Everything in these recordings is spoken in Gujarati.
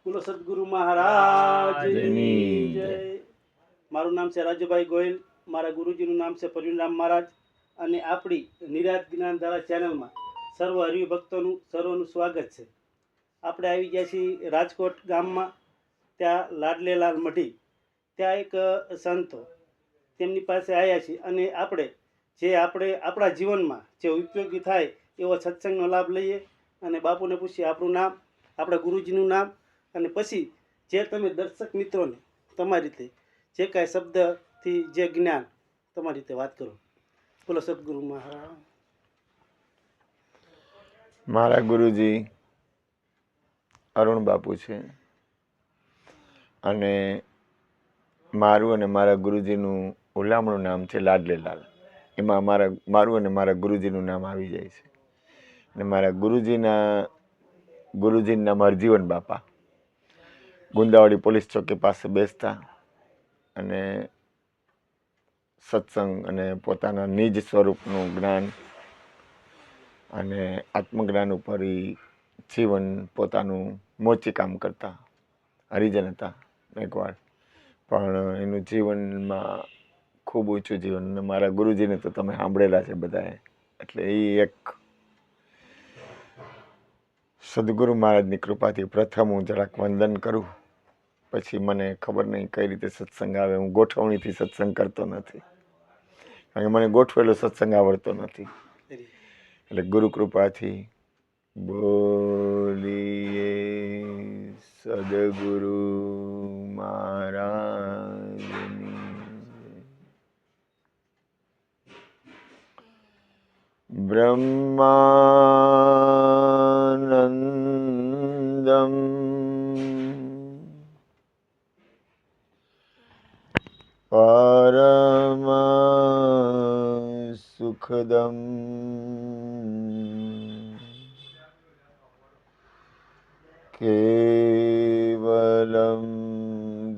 બોલો સદગુરુ મહારાજની જય. મારું નામ છે રાજુભાઈ ગોયલ. મારા ગુરુજીનું નામ છે પ્રવીણરામ મહારાજ. અને આપણી નિરાત જ્ઞાન ધારા ચેનલમાં સર્વ હરિભક્તોનું સર્વનું સ્વાગત છે. આપણે આવી ગયા છીએ રાજકોટ ગામમાં. ત્યાં લાડલેલાલ મઢી, ત્યાં એક સંતો, તેમની પાસે આવ્યા છીએ. અને આપણે આપણા જીવનમાં જે ઉપયોગી થાય એવો સત્સંગનો લાભ લઈએ. અને બાપુને પૂછીએ આપણું નામ, આપણા ગુરુજીનું નામ, અને પછી જે તમે દર્શક મિત્રોને તમારી રીતે જે કાંઈ શબ્દથી જે જ્ઞાન તમારી રીતે વાત કરો. બોલો સદગુરુ મહારાજ. મારા ગુરુજી અરુણ બાપુ છે, અને મારું અને મારા ગુરુજીનું હુલામણું નામ છે લાડલેલાલ. એમાં મારું અને મારા ગુરુજીનું નામ આવી જાય છે. અને મારા ગુરુજીનું નામ હરજીવન બાપા. ગુંદાવાડી પોલીસ ચોકી પાસે બેસતા અને સત્સંગ અને પોતાના નિજ સ્વરૂપનું જ્ઞાન અને આત્મજ્ઞાન ઉપર જીવન પોતાનું મોચી કામ કરતા હરિજન હતા એકવાર. પણ એનું જીવનમાં ખૂબ ઊંચું જીવન. અને મારા ગુરુજીને તો તમે સાંભળેલા છે બધાએ. એટલે એ એક સદગુરુ મહારાજની કૃપાથી પ્રથમ હું જરાક વંદન કરું, પછી મને ખબર નહીં કઈ રીતે સત્સંગ આવે. હું ગોઠવણીથી સત્સંગ કરતો નથી, કારણ કે મને ગોઠવેલો સત્સંગ આવડતો નથી. એટલે ગુરુ કૃપાથી બોલીએ સદગુરુ મહારાજની. બ્રહ્માનંદમ પરમ સુખદમ કેવલમ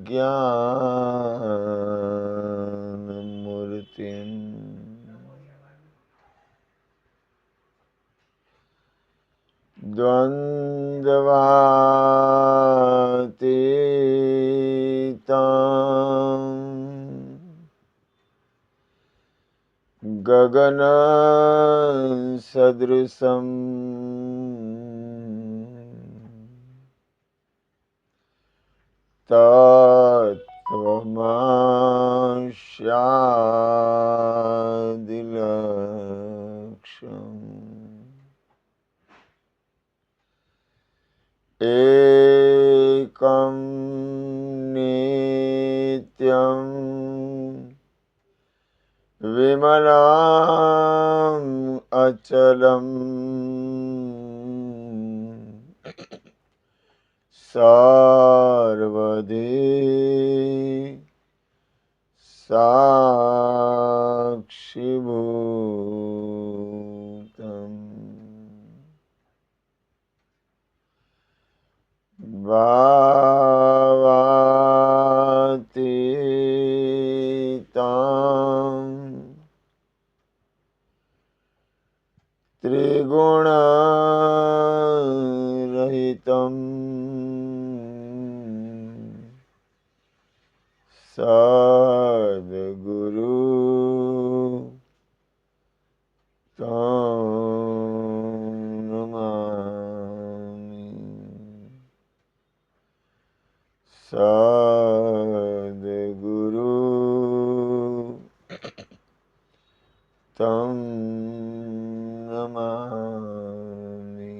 જ્ઞાનમૂર્તિમ દ્વંદ્વાતીતં ગગન સદૃશમ તત્વમસ્યાદિલક્ષ્યમ એકમ નિત્યમ વિમલમ અચલમ સર્વધી સાક્ષીભૂતમ ભાવાતીતં ત્રિગુણરહિતં સદ્ગુરુ तं નમામિ. સદ્ગુરુ तं નમામિ.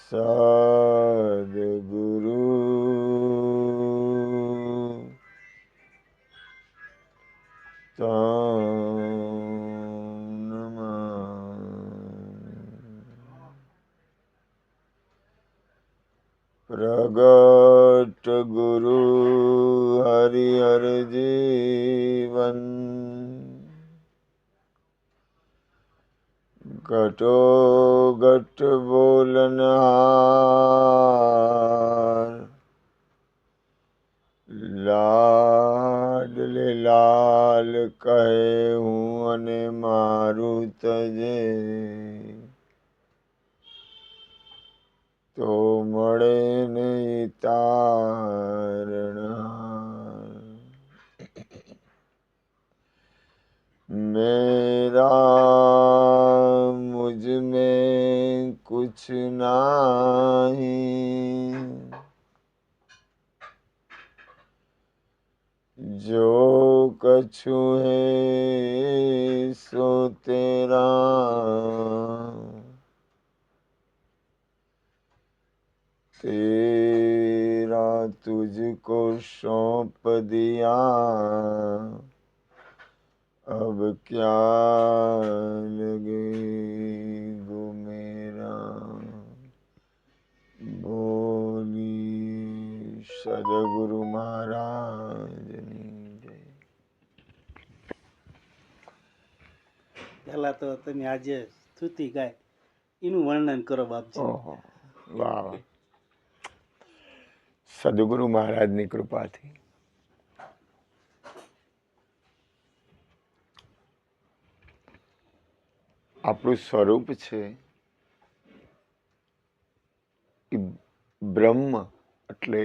સદ્ગુરુ तं નમામિ. પ્રગટ ગુરુ હરિહર જીવન ઘટો ઘટ બોલનહાર લાડલે લાલ કહે હું અને મારું તજે તો नाहीं, जो कछु है सो तेरा, तेरा तुझको सौंप दिया, अब क्या लगे गो मेरा, बोली सदगुरु महाराजની જય. પહેલા તો તમે આજે સ્તુતિ ગાય એનું વર્ણન કરો બાપજી. ઓહો, વાહ વાહ. સદગુરુ મહારાજની કૃપાથી આપણું સ્વરૂપ છે એ બ્રહ્મ એટલે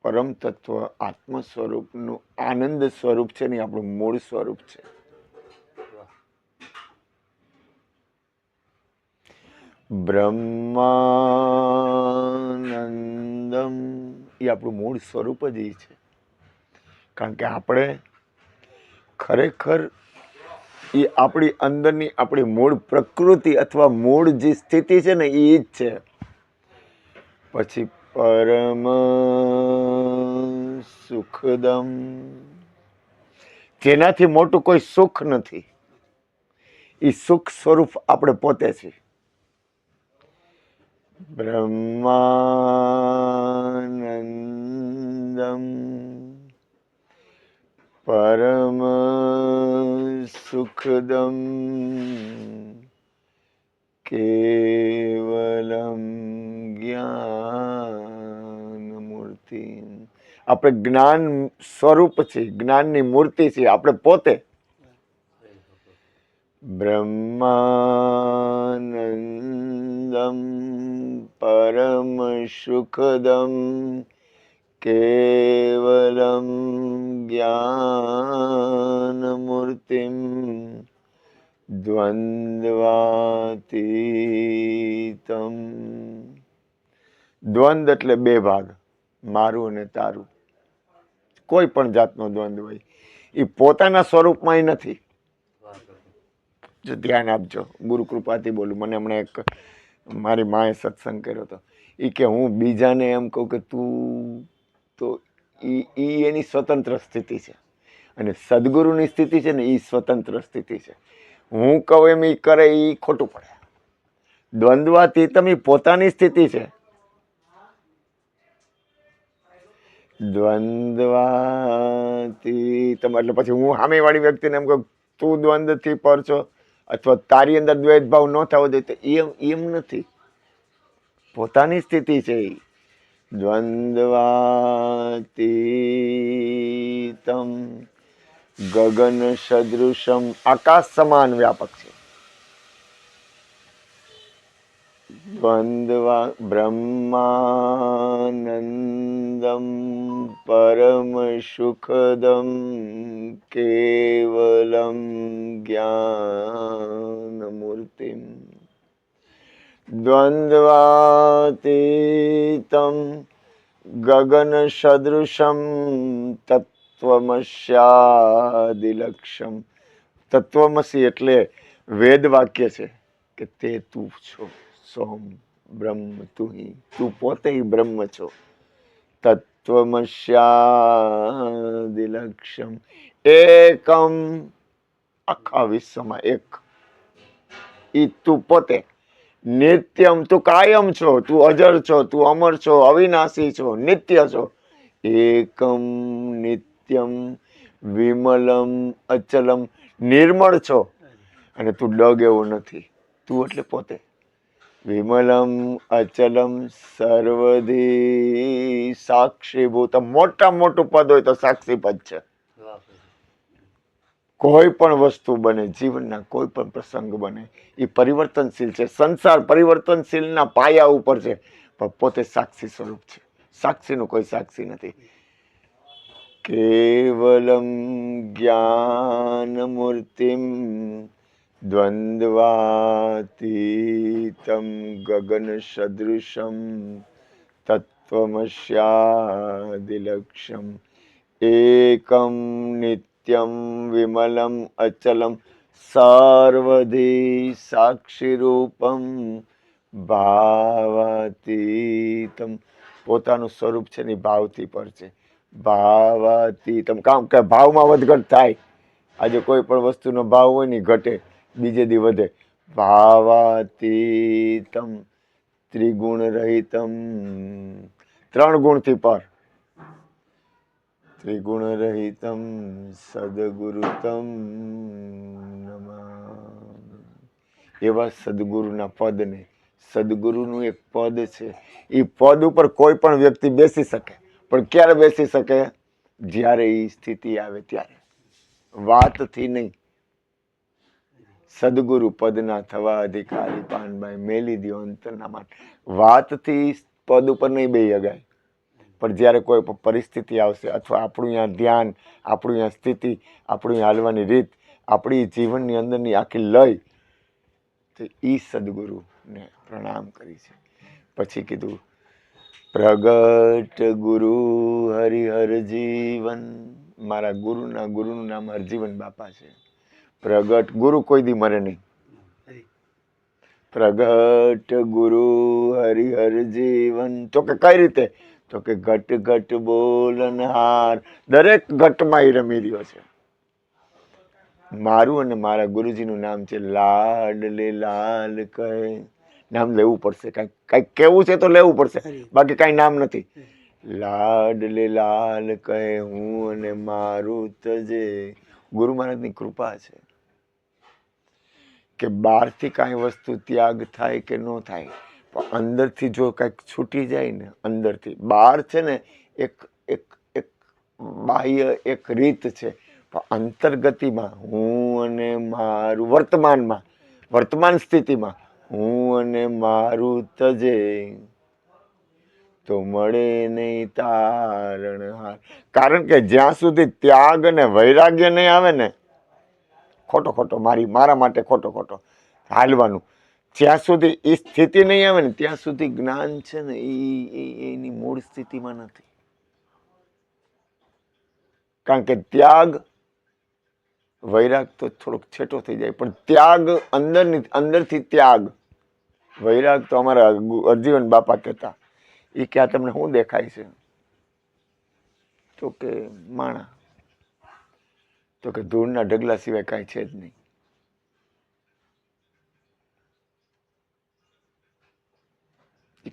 પરમ તત્વ આત્મ સ્વરૂપનું આનંદ સ્વરૂપ છે ને એ આપણું મૂળ સ્વરૂપ છે. બ્રહ્માનંદમ એ આપણું મૂળ સ્વરૂપ જ એ છે. કારણ કે આપણે ખરેખર એ આપણી અંદરની આપણી મૂળ પ્રકૃતિ અથવા મૂળ જે સ્થિતિ છે ને એ જ છે. પછી પરમ સુખદમ, જેનાથી મોટું કોઈ સુખ નથી. એ સુખ સ્વરૂપ આપણે પોતે છીએ. બ્રહ્માનંદમ પરમ સુખદમ કેવલમ જ્ઞાન મૂર્તિ. આપણે જ્ઞાન સ્વરૂપ છે, જ્ઞાનની મૂર્તિ છે આપણે પોતે. બ્રહ્માનંદમ પરમ સુખદમ કેવલમ જ્ઞાનમૂર્તિમ દ્વંદ્વાતીતમ. દ્વંદ એટલે બે ભાગ, મારું અને તારું. કોઈ પણ જાતનો દ્વંદ હોય એ પોતાના સ્વરૂપમાં નથી. જો ધ્યાન આપજો, ગુરુ કૃપાથી બોલું. મને હમણાં એક મારી માએ સત્સંગ કર્યો હતો. એ કે હું બીજાને એમ કહું કે તું, તો ઈ એની સ્વતંત્ર સ્થિતિ છે અને સદગુરુની સ્થિતિ છે ને એ સ્વતંત્ર સ્થિતિ છે. હું કહું એમ એ કરે એ ખોટું પડે. દ્વંદ્વાતીતમ એ પોતાની સ્થિતિ છે. દ્વંદ્વાતીતમ એટલે પછી હું સામેવાળી વ્યક્તિને એમ કહું તું દ્વંદ્વથી પર છો અથવા તારી અંદર દ્વૈત ભાવ ન થવો જોઈએ તો એમ નથી. પોતાની સ્થિતિ છે. દ્વંદ્વાતીતમ ગગન સદૃશમ, આકાશ સમાન વ્યાપક છે. દ્વંદ્વા બ્રહ્માનંદમ પરમ સુખદમ કેવલમ જ્ઞાનમૂર્તિમ દ્વંદ્વાતીતમ ગગન સદૃશમ તત્વમસ્યાદિલક્ષમ. તત્વમસી એટલે વેદ વાક્ય છે કે તે તું છો, સોમ બ્રહ્મ તું પોતે બ્રહ્મ છો. તત્વમસ્યાદિલક્ષમ એકમ, આખા વિશ્વમાં એક. ઈ તું પોતે નિત્યમ, તું કાયમ છો, તું અજર છો, તું અમર છો, અવિનાશી છો, નિત્ય છો. એકમ નિત્યમ વિમલમ અચલમ, નિર્મળ છો અને તું ડગ એવો નથી. તું એટલે પોતે. વિમલમ અચલમ સર્વધી સાક્ષીભૂત. મોટા મોટું પદ હોય તો સાક્ષી પદ છે. કોઈ પણ વસ્તુ બને, જીવનના કોઈ પણ પ્રસંગ બને, એ પરિવર્તનશીલ છે. સંસાર પરિવર્તનશીલના પાયા ઉપર છે પણ પોતે સાક્ષી સ્વરૂપ છે. સાક્ષીનું કોઈ સાક્ષી નથી. કેવલમ જ્ઞાનમૂર્તિમ દ્વંદ્વાતીતમ ગગન સદૃશમ તત્વમસ્યાદિલક્ષ્યમ એકમ નિત્યમ વિમલમ અચલમ સર્વધી સાક્ષીરૂપમ ભાવાતીતમ. પોતાનું સ્વરૂપ છે ને ભાવથી પર છે. ભાવાતીતમ કામ કે ભાવમાં વધઘટ થાય. આજે કોઈ પણ વસ્તુનો ભાવ હોય ને ઘટે, બીજે દી વધે. ભાવાતીતમ ત્રિગુણ રહિતમ, 3 ગુણથી પર. ત્રિગુણ રહિતમ સદગુરુતમ નમામિ. એવા સદગુરુના પદને, સદગુરુનું એક પદ છે, એ પદ ઉપર કોઈ પણ વ્યક્તિ બેસી શકે. પણ ક્યારે બેસી શકે? જ્યારે એ સ્થિતિ આવે ત્યારે, વાતથી નહીં. સદગુરુ પદના થવા અધિકારી પાનભાઈ મેલી દ્યો અંતરના માન. વાતથી પદ ઉપર નહીં બેસી શકાય. પણ જ્યારે કોઈ પરિસ્થિતિ આવશે, અથવા આપણું અહીંયા ધ્યાન, આપણું અહીંયા સ્થિતિ, આપણું અહીંયા હાલવાની રીત, આપણી જીવનની અંદરની આખી લય, તો ઈ સદગુરુને પ્રણામ કરી છે. પછી કીધું પ્રગટ ગુરુ હરિહર જીવન. મારા ગુરુનું નામ હરજીવન બાપા છે. પ્રગટ ગુરુ કોઈ દી મરે નહીં. પ્રગટ ગુરુ હરિહર જીવન. તો કે કઈ રીતે? તો કે ઘટ ઘટ બોલનહાર. દરેક ઘટમાં એ રમી રહ્યો છે. મારું અને મારા ગુરુજીનું નામ છે લાડલે લાલ કહે. નામ લેવું પડશે, કઈક કેવું છે તો લેવું પડશે, બાકી કઈ નામ નથી. લાડલે લાલ કહે હું અને મારું તજે. ગુરુ મહારાજની કૃપા છે કે બહારથી કાંઈ વસ્તુ ત્યાગ થાય કે ન થાય, પણ અંદરથી જો કંઈક છૂટી જાય ને, અંદરથી. બહાર છે ને એક એક એક બાહ્ય એક રીત છે, પણ અંતર્ગતિમાં હું અને મારું, વર્તમાન સ્થિતિમાં હું અને મારું તજે તો મળે નહીં તારણહાર. કારણ કે જ્યાં સુધી ત્યાગ અને વૈરાગ્ય નહીં આવે ને, ખોટો મારા માટે ખોટો હાલવાનું. જ્યાં સુધી એ સ્થિતિ નહીં આવે ને, ત્યાં સુધી જ્ઞાન છે ને એની મૂળ સ્થિતિમાં નથી. કારણ કે ત્યાગ, વૈરાગ તો થોડોક છેટો થઈ જાય, પણ ત્યાગ અંદરથી ત્યાગ. વૈરાગ તો અમારા હરજીવન બાપા કહેતા, એ કે આ તમને શું દેખાય છે? તો કે માણા. તો કે ધૂળના ઢગલા સિવાય કાંઈ છે જ નહીં.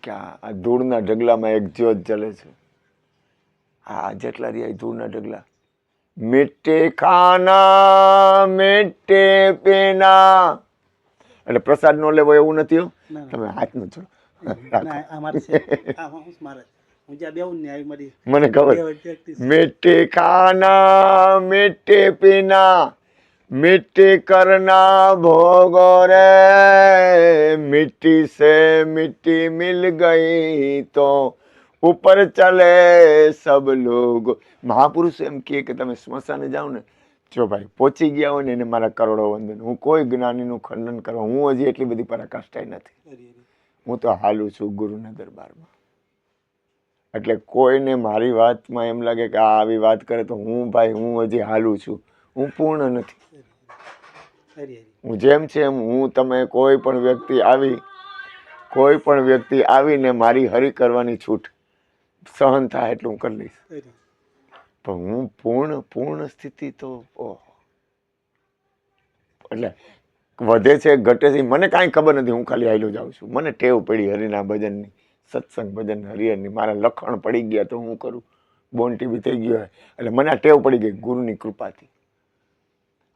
કે આ ધૂળના ઢગલામાં એક જ્યોત જલે છે. આ જેટલા રહ્યા ધૂળના ઢગલા. મીઠે ખાના મીઠે પીના. એટલે પ્રસાદ નો લેવો એવું નથી. તમે હાથનું છો મને ખબર. મીઠે ખાના મીઠે પીના मिट्टी करना भोगो रे, मिट्टी से मिट्टी मिल गई तो ઉપર ચલે સબ લોગ. મહાપુરુષ એમ કહે કે તમે સ્મશાને જાઓ ને, જો ભાઈ પહોંચી ગયા હોય ને એને મારા કરોડો વંદન. હું કોઈ જ્ઞાનીનું ખંડન કરવા, હું હજી એટલી બધી પરાકાષ્ઠાઈ નથી. હું તો હાલું છું ગુરુના દરબારમાં. એટલે કોઈને મારી વાતમાં એમ લાગે કે આ આવી વાત કરે તો હું હજી હાલું છું. હું પૂર્ણ નથી. હું જેમ છે એમ હું. તમે કોઈ પણ વ્યક્તિ આવીને મારી હરી કરવાની છૂટ સહન થાય એટલું હું કરી લઈશ. પણ હું પૂર્ણ સ્થિતિ તો એટલે વધે છે ઘટે છે મને કાંઈ ખબર નથી. હું ખાલી હાલ્યો જાઉં છું. મને ટેવ પડી હરિના ભજનની, સત્સંગ ભજન હરિહરની. મારા લખણ પડી ગયા તો હું કરું. બોન ટીવી થઈ ગયો એટલે મને આ ટેવ પડી ગઈ ગુરુની કૃપાથી.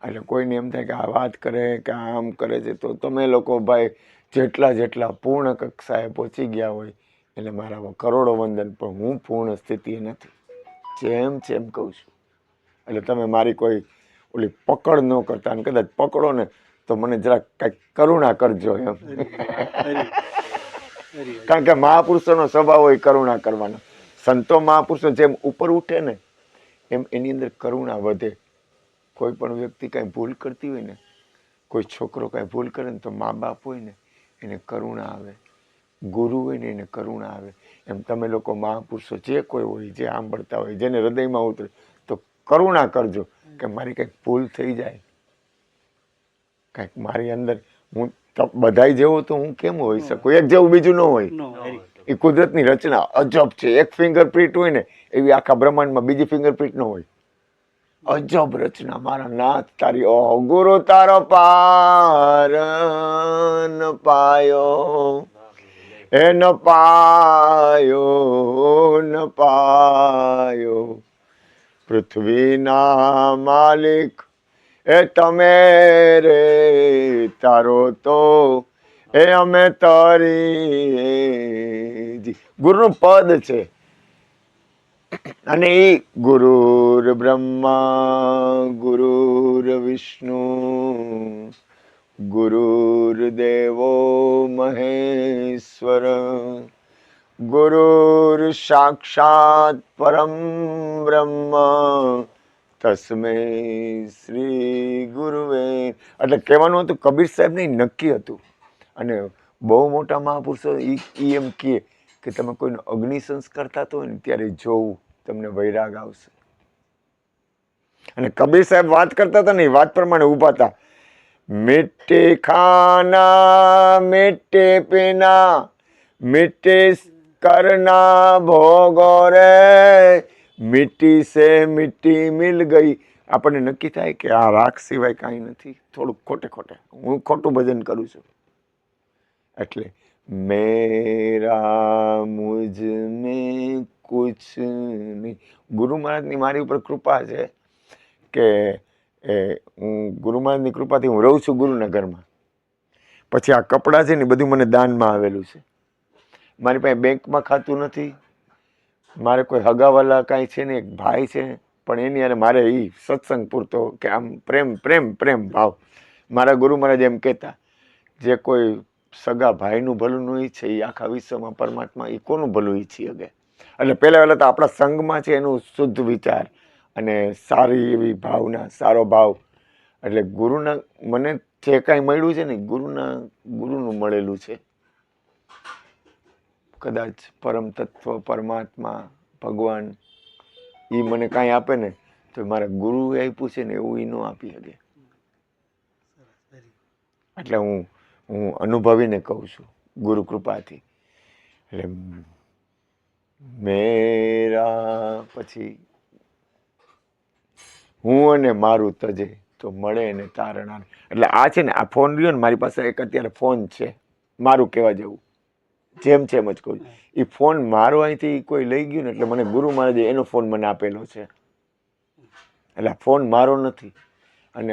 એટલે કોઈને એમ થાય કે આ વાત કરે કે આમ કરે છે, તો તમે લોકો ભાઈ જેટલા પૂર્ણ કક્ષાએ પહોંચી ગયા હોય એટલે મારા કરોડો વંદન. પણ હું પૂર્ણ સ્થિતિએ નથી. જેમ છે એમ કહું છું. એટલે તમે મારી કોઈ ઓલી પકડ ન કરતા, અને કદાચ પકડો ને તો મને જરાક કંઈક કરુણા કરજો એમ. કારણ કે મહાપુરુષોનો સ્વભાવ હોય કરુણા કરવાનો. સંતો મહાપુરુષો જેમ ઉપર ઉઠે ને એમ એની અંદર કરુણા વધે. કોઈ પણ વ્યક્તિ કઈ ભૂલ કરતી હોય ને, કોઈ છોકરો કાંઈ ભૂલ કરે ને તો મા બાપ હોય ને એને કરુણા આવે, ગુરુ હોય ને એને કરુણા આવે. એમ તમે લોકો મહાપુરુષો જે કોઈ હોય, જે સાંભળતા હોય, જેને હૃદયમાં ઉતરે તો કરુણા કરજો કે મારી કંઈક ભૂલ થઈ જાય, કંઈક મારી અંદર હું બધાય જેવો તો હું કેમ હોઈ શકું? એક જેવું બીજું ન હોય. નો વેરી એ કુદરતની રચના અજબ છે. એક ફિંગરપ્રિન્ટ હોય ને એવી આખા બ્રહ્માંડમાં બીજી ફિંગરપ્રિન્ટ ન હોય. અજબ રચના મારા નાથ તારી. ઓહો ગુરુ તારો પાર ન પાયો, એ ન પાયો ન પાયો, પૃથ્વીના માલિક એ તમે રે, તારો તો એ અમે તારી. ગુરુનું પદ છે. અને એ ગુરુર બ્રહ્મા ગુરુર વિષ્ણુ ગુરુર દેવો મહેશ્વર ગુરુર સાક્ષાત પરમ બ્રહ્મ તસ્મે શ્રી ગુરુવે. એટલે કહેવાનું હતું કબીર સાહેબ ને નક્કી હતું. અને બહુ મોટા મહાપુરુષો એમ કહે કે તમે કોઈનો અગ્નિ સંસ્કાર થતો હોય ને ત્યારે જોવું, તમને વૈરાગ આવશે. અને કબીર સાહેબ વાત કરતા હતા ને એ વાત પ્રમાણે ઊભા હતા. મિટ્ટે ખાના મિટ્ટે પીના મિટ્ટે કરના ભોગો રે, મિટ્ટી સે મિટ્ટી મિલ ગઈ. આપણને નક્કી થાય કે આ રાખ સિવાય કાંઈ નથી. થોડુંક ખોટે હું ખોટું ભજન કરું છું. એટલે મેરા મુझ में कुछ नहीं. ગુરુ મહારાજની મારી ઉપર કૃપા છે કે હું ગુરુ મહારાજની કૃપાથી હું રહું છું ગુરુના ઘરમાં. પછી આ કપડાં છે ને બધું મને દાનમાં આવેલું છે. મારી પાસે બેંકમાં ખાતું નથી. મારે કોઈ હગાવાલા કાંઈ છે ને, એક ભાઈ છે પણ એની યારે મારે એ સત્સંગ પૂરતો કે આમ પ્રેમ પ્રેમ પ્રેમ ભાવ. મારા ગુરુ મહારાજ એમ કહેતા, જે કોઈ સગા ભાઈનું ભલું ન ઈચ્છે એ આખા વિશ્વમાં પરમાત્મા એ કોનું ભલું ઈચ્છી શકે? એટલે પહેલા તો આપણા સંઘમાં છે એનું શુદ્ધ વિચાર અને સારી એવી ભાવના, સારો ભાવ. એટલે ગુરુના મને જે કાંઈ મળ્યું છે ને ગુરુનું મળેલું છે. કદાચ પરમ તત્વ પરમાત્મા ભગવાન એ મને કાંઈ આપે ને તો મારા ગુરુએ આપ્યું છે ને એવું એ ન આપી શકે. એટલે હું અનુભવીને કહું છું ગુરુ કૃપાથી. એટલે મેરા પછી હું અને મારું તજે તો મળે ને તારણા. એટલે આ છે ને આ ફોન રહ્યો ને મારી પાસે એક અત્યારે ફોન છે મારું કહેવા જેવું, જેમ છે એમ જ કહું. એ ફોન મારો અહીંથી કોઈ લઈ ગયું ને એટલે મને ગુરુ મહારાજે એનો ફોન મને આપેલો છે. એટલે આ ફોન મારો નથી. અને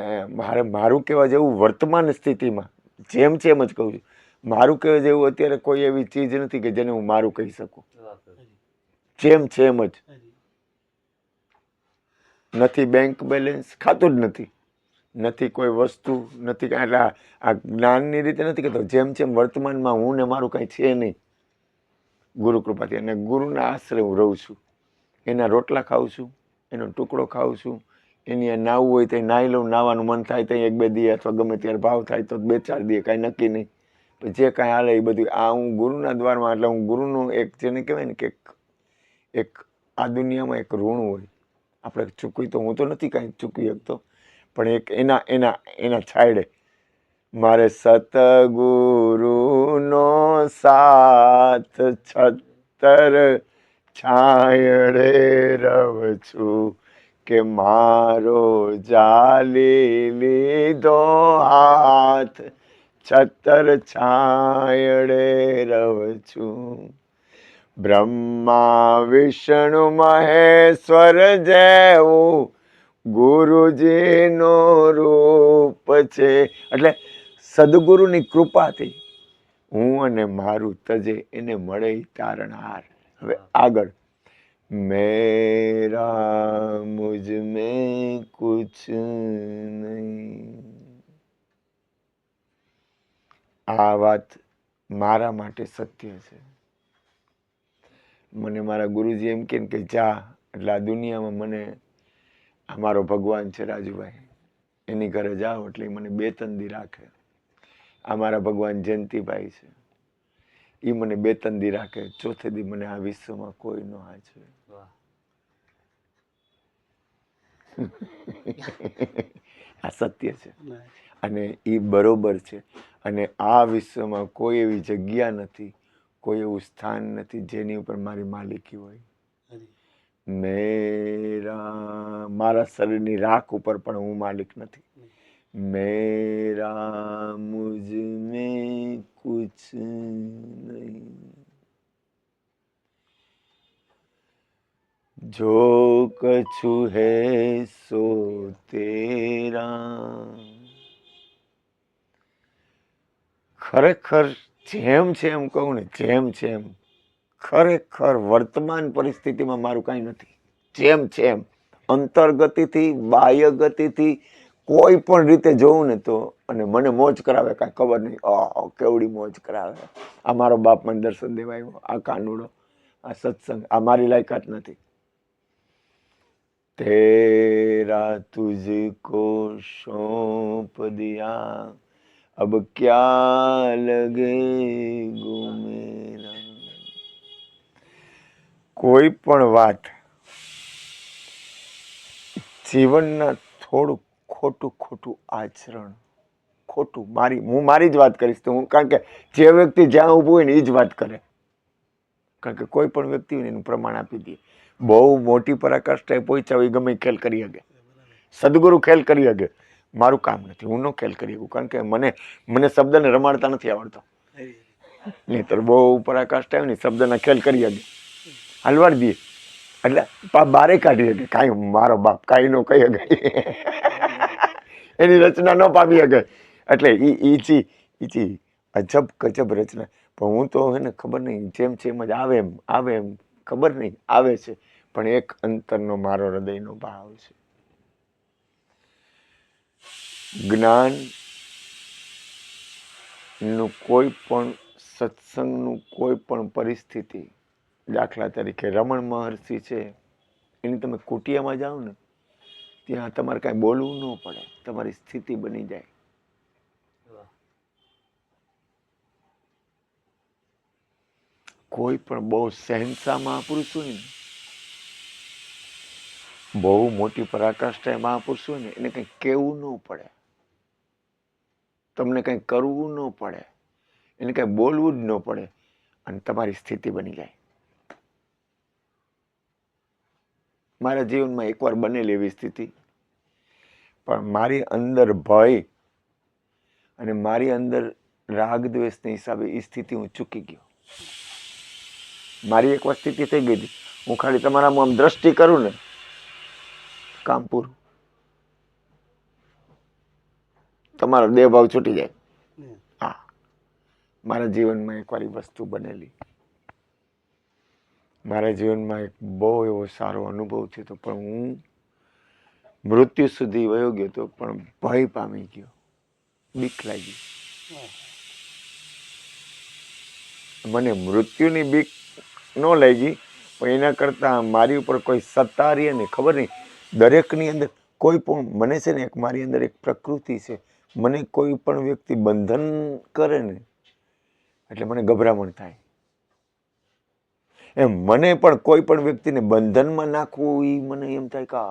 મારું કહેવા જેવું વર્તમાન સ્થિતિમાં જેમ છે એમ જ કહું છું. મારું કહેવા જેવું અત્યારે કોઈ એવી ચીજ નથી કે જેને હું મારું કહી શકું. જેમ છે એમ જ. નથી બેંક બેલેન્સ, ખાતું જ નથી કોઈ વસ્તુ નથી કાંઈ. એટલે આ જ્ઞાનની રીતે નથી કહેતો, જેમ છે એમ વર્તમાનમાં હું ને મારું કાંઈ છે નહીં ગુરુ કૃપાથી. અને ગુરુના આશરે હું રહું છું. એના રોટલા ખાઉં છું, એનો ટુકડો ખાઉં છું. એની નાવું હોય તો નાહી લઉં, નાવાનું મન થાય તો 1-2 દી અથવા ગમે ત્યારે ભાવ થાય તો 2-4 દી, કાંઈ નક્કી નહીં. પણ જે કાંઈ હાલે એ બધું આ હું ગુરુના દ્વારમાં. એટલે હું ગુરુનું એક જેને કહેવાય ને કે એક આ દુનિયામાં એક ઋણ હોય આપણે ચૂકવી તો હું તો નથી કાંઈ ચૂકવી શકતો, પણ એક એના છાયડે મારે સતગુરુનો સાથ છત્તર છાયડે રહું છું કે મારો જાલી લીધો હાથ છત્તર છાયડે રહું છું. બ્રહ્મા વિષ્ણુ મહેશ્વર જેવું ગુરુજીનો રૂપ છે. એટલે સદગુરુની કૃપાથી હું અને મારું તજે એને મળે તારણહાર. હવે આગળ મેરા મુझ में कुछ नहीं. આ વાત મારા માટે સત્ય છે. મને મારા ગુરુજી એમ કે જા એટલે આ દુનિયામાં મને અમારો ભગવાન છે રાજુભાઈ, એની ઘરે જાઓ એટલે ઈ મને 2-3 દી રાખે. આ મારા ભગવાન જયંતિભાઈ છે, એ મને 2-3 દી રાખે. ચોથે દી મને આ વિશ્વમાં કોઈ ન હાચવે. વાહ. આ સત્ય છે ના. અને એ બરોબર છે. અને આ વિશ્વમાં કોઈ એવી જગ્યા નથી, કોઈ એવું સ્થાન નથી જેની ઉપર મારી માલિકી હોય. હરી. મારા શરીરની રાખ ઉપર પણ હું માલિક નથી. નહીં. मेरा मुझ में कुछ नहीं, जो कछु है सो तेरा. ખરેખર જેમ છે એમ કહું ને, જેમ છે એમ ખરેખર વર્તમાન પરિસ્થિતિમાં મારું કાંઈ નથી. જેમ છે એમ અંતર્ગતિથી બાહ્ય ગતિથી કોઈ પણ રીતે જોઉં ને તો, અને મને મોજ કરાવે, કાંઈ ખબર નહીં, કેવડી મોજ કરાવે. આ મારો બાપ મને દર્શન દેવા આવ્યો, આ કાનુડો, આ સત્સંગ, આ મારી લાયકાત નથી. તેરા તુझको सौंप दिया, अब क्या लगेगो मेरा. કોઈ પણ વાત જીવનના થોડું ખોટું આચરણ, હું મારી જ વાત કરીશ તો હું, કારણ કે જે વ્યક્તિ જ્યાં ઊભું હોય ને એ જ વાત કરે. કારણ કે કોઈ પણ વ્યક્તિ હોય ને એનું પ્રમાણ આપી દે. બહુ મોટી પરાકાષ્ઠાએ પહોંચ્યા હોય ગમે ખેલ કરી શકે, સદગુરુ ખેલ કરી શકે. મારું કામ નથી, હું ન ખેલ કરી શકું, કારણ કે મને શબ્દને રમાડતા નથી આવડતો. નહીતર બહુ પરાકાષ્ઠા આવે ને શબ્દના ખેલ કરી શકે, હલવાડ દે એટલે બારે કાઢી શકે. કાંઈ મારો બાપ કાંઈ ન કહી શકે, એની રચના ન પામી શકે. એટલે ઈ અજબ ગજબ રચના. પણ હું તો હે ને, ખબર નહીં, જેમ છે એમ જ આવે એમ ખબર નહીં આવે છે, પણ એક અંતરનો મારો હૃદયનો ભાવ છે. જ્ઞાન નું કોઈ પણ સત્સંગનું કોઈ પણ પરિસ્થિતિ, દાખલા તરીકે રમણ મહર્ષિ છે, એની તમે કુટિયામાં જાઓ ને, ત્યાં તમારે કાંઈ બોલવું ન પડે, તમારી સ્થિતિ બની જાય. કોઈ પણ બહુ શહેનશાહ મહાપુરુષ હોય ને, બહુ મોટી પરાકાષ્ઠા મહાપુરુષ હોય ને, એને કંઈ કહેવું ન પડે, તમને કંઈ કરવું ન પડે, એને કંઈ બોલવું જ ન પડે, અને તમારી સ્થિતિ બની જાય. મારા જીવનમાં એકવાર બનેલી એવી સ્થિતિ, પણ મારી અંદર ભય અને મારી અંદર રાગ દ્વેષના હિસાબે એ સ્થિતિ હું ચૂકી ગયો. મારી એકવાર સ્થિતિ થઈ ગઈ હતી, હું ખાલી તમારામાં આમ દ્રષ્ટિ કરું ને, કામ પૂરું, તમારો દેહ ભાવ છૂટી જાય. હા, મારા જીવનમાં એકવાર એ વસ્તુ બનેલી. મારા જીવનમાં એક બહુ એવો સારો અનુભવ થયો, પણ હું મૃત્યુ સુધી વયો ગયો હતો, પણ ભય પામી ગયો, બીક લાગી. મને મૃત્યુની બીક ન લાગી, પણ એના કરતા મારી ઉપર કોઈ સત્તા રહી ને, ખબર નહીં, દરેકની અંદર કોઈ પણ, મને છે ને, મારી અંદર એક પ્રકૃતિ છે, મને કોઈ પણ વ્યક્તિ બંધન કરે ને એટલે મને ગભરામણ થાય. એમ મને પણ કોઈ પણ વ્યક્તિને બંધનમાં નાખવું, એ મને એમ થાય કે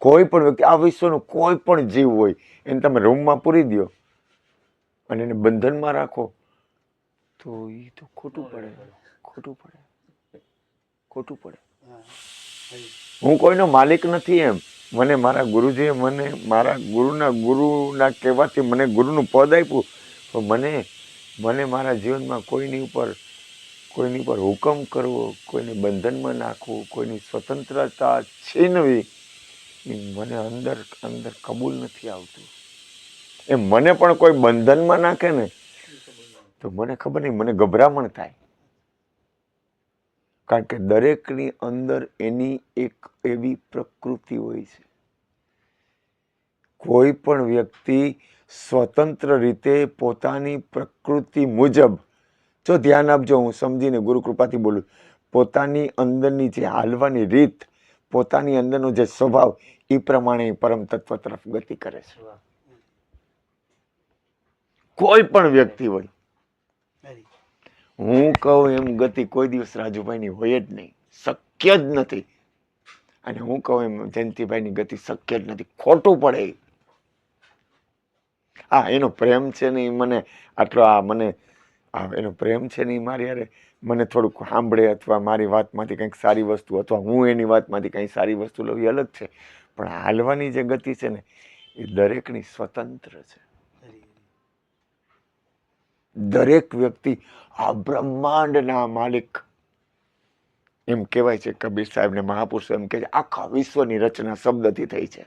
કોઈ પણ વ્યક્તિ, આ વિશ્વનો કોઈ પણ જીવ હોય, એને તમે રૂમમાં પૂરી દો અને એને બંધનમાં રાખો તો એ તો ખોટું પડે. હું કોઈનો માલિક નથી. એમ મને મારા ગુરુજીએ, મને મારા ગુરુના કહેવાથી મને ગુરુનું પદ આપ્યું, પણ મને મારા જીવનમાં કોઈની ઉપર હુકમ કરવો, કોઈને બંધનમાં નાખવું, કોઈની સ્વતંત્રતા છીનવી, એ મને અંદર કબૂલ નથી આવતું. એમ મને પણ કોઈ બંધનમાં નાખે ને તો મને ખબર નહીં, મને ગભરામણ થાય. કારણ કે દરેકની અંદર એની એક એવી પ્રકૃતિ હોય છે. કોઈ પણ વ્યક્તિ સ્વતંત્ર રીતે પોતાની પ્રકૃતિ મુજબ, જો ધ્યાન આપજો, હું સમજીને ગુરુ કૃપાથી બોલું, પોતાની અંદરની જે હાલવાની રીત, પોતાની અંદરનો જે સ્વભાવ, એ પ્રમાણે પરમ તત્વ તરફ ગતિ કરે છે. વાહ. કોઈ પણ વ્યક્તિ હોય, હરી. હું કહું એમ ગતિ કોઈ દિવસ રાજુભાઈની હોય જ નહીં, શક્ય જ નથી. અને હું કહું એમ જયંતિભાઈની ગતિ શક્ય જ નથી, ખોટું પડે. હા, એનો પ્રેમ છે ને મને આટલો એનો પ્રેમ છે ને મારી યારે મને થોડુંક સાંભળે અથવા મારી વાતમાંથી કંઈક સારી વસ્તુ અથવા હું એની વાતમાંથી કંઈ સારી વસ્તુ લઉં એ અલગ છે. પણ હાલવાની જે ગતિ છે ને એ દરેકની સ્વતંત્ર છે. હરી. દરેક વ્યક્તિ આ બ્રહ્માંડના માલિક. એમ કહેવાય છે કબીર સાહેબ ને મહાપુરુષો એમ કે છે આખા વિશ્વની રચના શબ્દથી થઈ છે.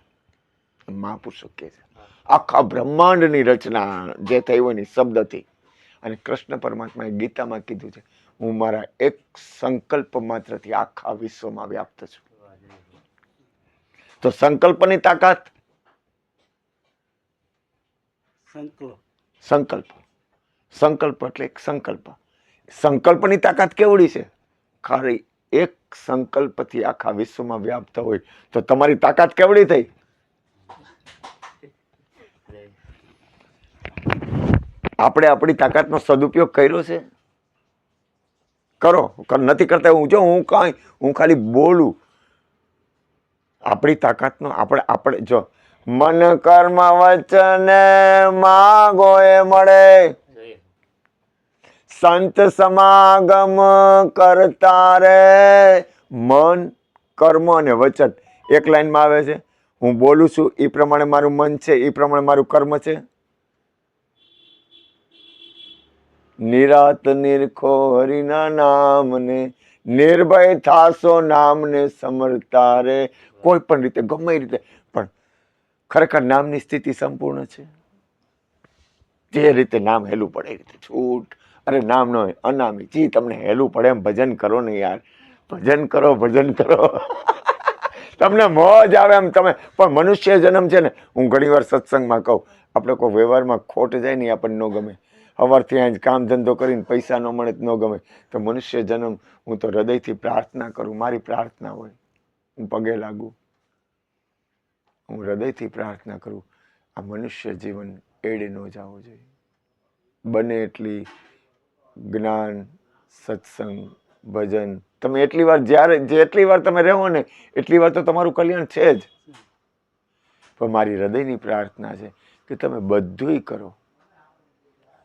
મહાપુરુષો કહે છે આખા બ્રહ્માંડની રચના જે થઈ હોય ને શબ્દથી. અને કૃષ્ણ પરમાત્માએ ગીતામાં કીધું છે હું મારા એક સંકલ્પ માત્રથી આખા વિશ્વમાં વ્યાપ્ત છું. તો સંકલ્પની તાકાત, સંકલ્પ સંકલ્પ એટલે એક સંકલ્પ. સંકલ્પની તાકાત કેવડી છે? ખાલી એક સંકલ્પથી આખા વિશ્વમાં વ્યાપ્ત હોય તો તમારી તાકાત કેવડી થઈ? આપણે આપણી તાકાતનો સદુપયોગ કર્યો છે? કરો, નથી કરતા. હું ખાલી બોલું. આપણી તાકાતનો આપણે જો મન કર્મ વચન માગો એ મળે, સંત સમાગમ કરતા રે. મન, કર્મ અને વચન એક લાઈનમાં આવે છે. હું બોલું છું એ પ્રમાણે મારું મન છે, એ પ્રમાણે મારું કર્મ છે. નિરાત નિરખો હરિના નામને, નિર્ભય થાશો નામને સમરતા રે. કોઈ પણ રીતે, ગમે એ રીતે, પણ ખરેખર નામની સ્થિતિ સંપૂર્ણ છે. જે રીતે નામ હેલું પડે એ રીતે છૂટ. અરે નામ ન હોય અનામી, જી તમને હેલું પડે એમ ભજન કરો ને યાર. ભજન કરો, ભજન કરો. તમને મોજ આવે એમ તમે. પણ મનુષ્ય જન્મ છે ને, હું ઘણી વાર સત્સંગમાં કહું, આપણે કોઈ વ્યવહારમાં ખોટ જાય ને આપણને ન ગમે. સવારથી અહીં કામ ધંધો કરીને પૈસા ન મળે ન ગમે. તો મનુષ્ય જન્મ હું તો હૃદયથી પ્રાર્થના કરું. મારી પ્રાર્થના હોય, હું પગે લાગુ, હું હૃદયથી પ્રાર્થના કરું આ મનુષ્ય જીવન એડે ન જવું જોઈએ. બને એટલી જ્ઞાન, સત્સંગ, ભજન તમે એટલી વાર જેટલી વાર તમે રહો ને એટલી વાર તો તમારું કલ્યાણ છે જ. પણ મારી હૃદયની પ્રાર્થના છે કે તમે બધુંય કરો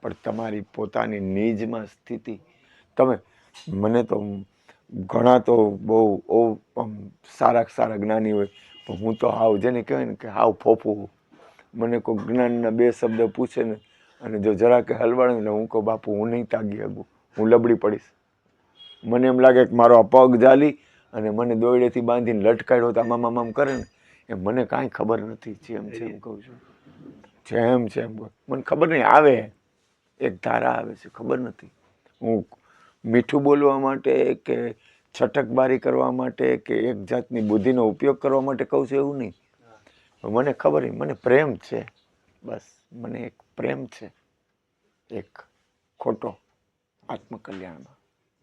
પણ તમારી પોતાની નિજમાં સ્થિતિ. તમે મને તો ઘણા તો બહુ સારા જ્ઞાની હોય, પણ હું તો હાવ જેને કહેવાય ને કે હાવ ફોફું. મને કોઈ જ્ઞાનના બે શબ્દ પૂછે ને અને જો જરા કે હલવાડે ને હું કહું બાપુ હું નહીં તાગી શકું, હું લબડી પડીશ. મને એમ લાગે કે મારો આ પગ જાલી અને મને દોયડેથી બાંધીને લટકાડ્યો તો આમ કરે ને એમ મને કાંઈ ખબર નથી. જેમ છે એમ કહું છું, જેમ છે એમ મને ખબર નહીં આવે, એક ધારા આવે છે, ખબર નથી. હું મીઠું બોલવા માટે કે છટકબારી કરવા માટે કે એક જાતની બુદ્ધિનો ઉપયોગ કરવા માટે કહું છું એવું નહીં. મને ખબર નહીં, મને પ્રેમ છે બસ. મને એક પ્રેમ છે, એક ખોટો આત્મકલ્યાણમાં,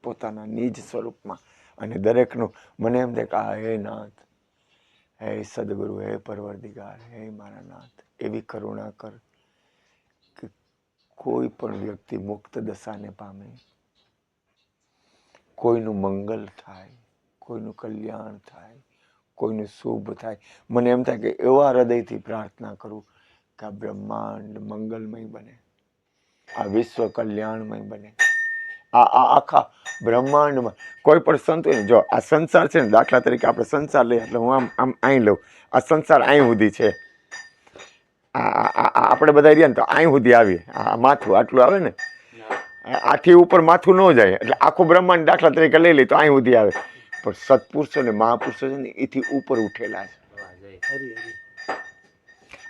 પોતાના નિજ સ્વરૂપમાં. અને દરેકનું મને એમ થાય કે આ હે નાથ, હે સદગુરુ, હે પરવરદિગાર, હે મારા નાથ, એવી કરુણા કર કે કોઈ પણ વ્યક્તિ મુક્ત દશાને પામે, કોઈનું મંગલ થાય, કોઈનું કલ્યાણ થાય, કોઈનું શુભ થાય. મને એમ થાય કે એવા હૃદયથી પ્રાર્થના કરું કે આ બ્રહ્માંડ મંગલમય બને, આ વિશ્વ કલ્યાણમય બને. આ આખા બ્રહ્માંડમાં કોઈ પણ સંત હોય ને, જો આ સંસાર છે ને, દાખલા તરીકે આપણે સંસાર લઈએ એટલે હું આમ અહીં લઉં, આ સંસાર અહીં સુધી છે. આપણે બધા રહ્યા ને તો અહીં સુધી આવીએ, આ માથું આટલું આવે ને, આથી ઉપર માથું ન જાય એટલે આખું બ્રહ્માંડ દાખલા તરીકે લઈ લઈએ તો અહીં સુધી આવે. પણ સત્પુરુષો ને મહાપુરુષો છે ને એથી ઉપર ઉઠેલા છે.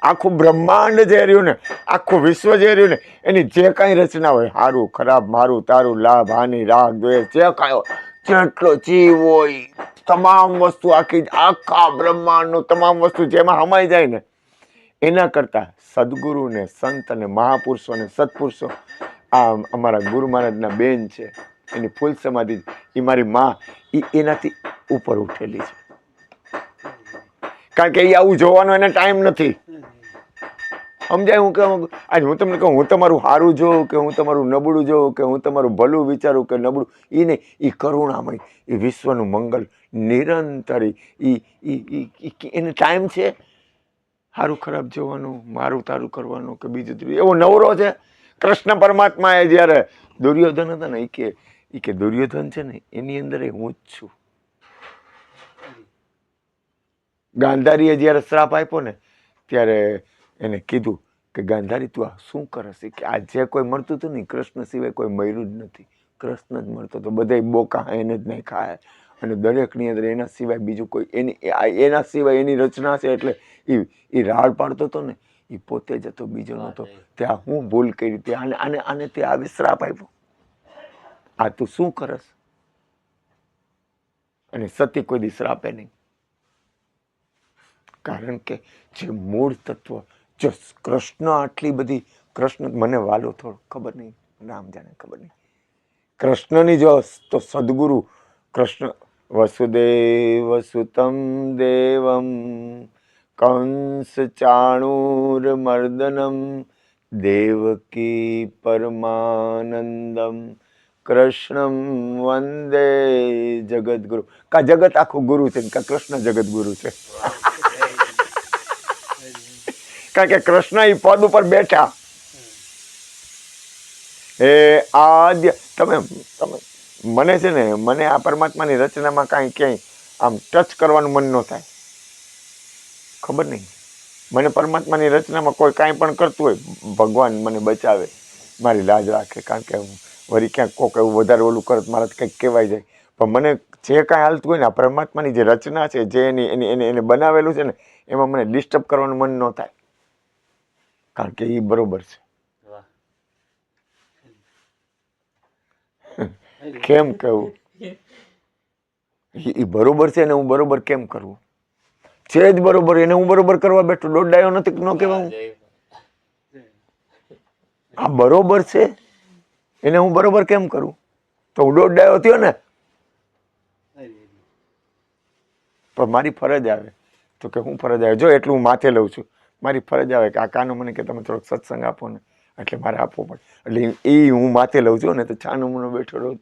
આખું બ્રહ્માંડ જે રહ્યું ને, આખું વિશ્વ જે રહ્યું ને, એની જે કાંઈ રચના હોય, સારું ખરાબ, મારું તારું, લાભ હાનિ, રાગ દ્વેષ, જે કાંઈ હોય, જેટલો જીવ હોય, તમામ વસ્તુ આખા બ્રહ્માંડનું તમામ વસ્તુ જેમાં હમાઈ જાય ને, એના કરતા સદગુરુ ને સંત અને મહાપુરુષો ને સત્પુરુષો, આ અમારા ગુરુ મહારાજના બેન છે, એની ફૂલ સમાધિ, એ મારી માં, એનાથી ઉપર ઉઠેલી છે. કારણ કે એ આવું જોવાનો એને ટાઈમ નથી. સમજાય? હું કહું આજ હું તમને કહું હું તમારું સારું જોઉં કે હું તમારું નબળું જોઉં કે હું તમારું ભલું વિચારું કે નબળું, એ નહીં. એ કરુણામય, એ વિશ્વનું મંગલ નિરંતર, એને ટાઈમ છે સારું ખરાબ જોવાનું, મારું તારું કરવાનું કે બીજું એવો નવરો છે. કૃષ્ણ પરમાત્માએ જ્યારે દુર્યોધન હતા ને, એ કે દુર્યોધન છે ને એની અંદર હું જ છું. ગાંધારીએ જ્યારે શ્રાપ આપ્યો ને ત્યારે એને કીધું કે ગાંધારી તું આ શું કરસ? કે આ જે કોઈ મળતું હતું ને કૃષ્ણ સિવાય કોઈ મળ્યું જ નથી. કૃષ્ણ જ મળતો તો બધા બોકા એને જ નહીં ખાય, અને દરેકની અંદર એના સિવાય બીજું કોઈ એના સિવાય એની રચના છે. એટલે એ રાડ પાડતો હતો ને, એ પોતે જ હતો, બીજો નતો. ત્યાં હું ભૂલ કરી હતી, આને તે આવી શ્રાપ આપ્યો, આ તું શું કરસ? અને સતી કોઈ દી શ્રાપે નહીં. કારણ કે જે મૂળ તત્વ, જો કૃષ્ણ આટલી બધી, કૃષ્ણ મને વાલો થોડો ખબર નહીં, નામ જાણે ખબર નહીં, કૃષ્ણની જો તો સદગુરુ કૃષ્ણ વસુદેવ સુતમ દેવમ કંસ ચાણૂર મર્દનમ દેવકી પરમાનંદમ કૃષ્ણમ વંદે જગદગુરુ. કા જગત આખું ગુરુ છે, કા કૃષ્ણ જગત ગુરુ છે. કારણ કે કૃષ્ણ એ પદ ઉપર બેઠા. આદ્ય તમે મને છે ને, મને આ પરમાત્માની રચનામાં કાંઈ ક્યાંય આમ ટચ કરવાનું મન ન થાય. ખબર નહીં, મને પરમાત્માની રચનામાં કોઈ કાંઈ પણ કરતું હોય, ભગવાન મને બચાવે, મારી લાજ રાખે. કારણ કે વળી ક્યાંક કોક એવું વધારે ઓલું કરત મારાથી કંઈક કહેવાય જાય. પણ મને જે કાંઈ હાલતું હોય ને, આ પરમાત્માની જે રચના છે, જે એને બનાવેલું છે ને, એમાં મને ડિસ્ટર્બ કરવાનું મન ન થાય. કારણ કે એ બરોબર છે. કેમ કહું? એ બરોબર છે ને હું બરોબર કેમ કરવું? છે જ બરોબર, એને હું બરોબર કરવા બેઠો, દોડાયો નથી ન કહેવા. આ બરોબર છે, એને હું બરોબર કેમ કરું? તો હું દોડાયો થયો ને. પણ મારી ફરજ આવે તો કે હું ફરજ આવે, જો એટલું હું માથે લઉં છું, મારી ફરજ આવે કે આ કાનો મને કે તમે થોડોક સત્સંગ આપો ને, એટલે મારે આપવો પડે. એટલે એ હું માથે લઉં છું ને, તો છાનો મુનો બેઠો રહું.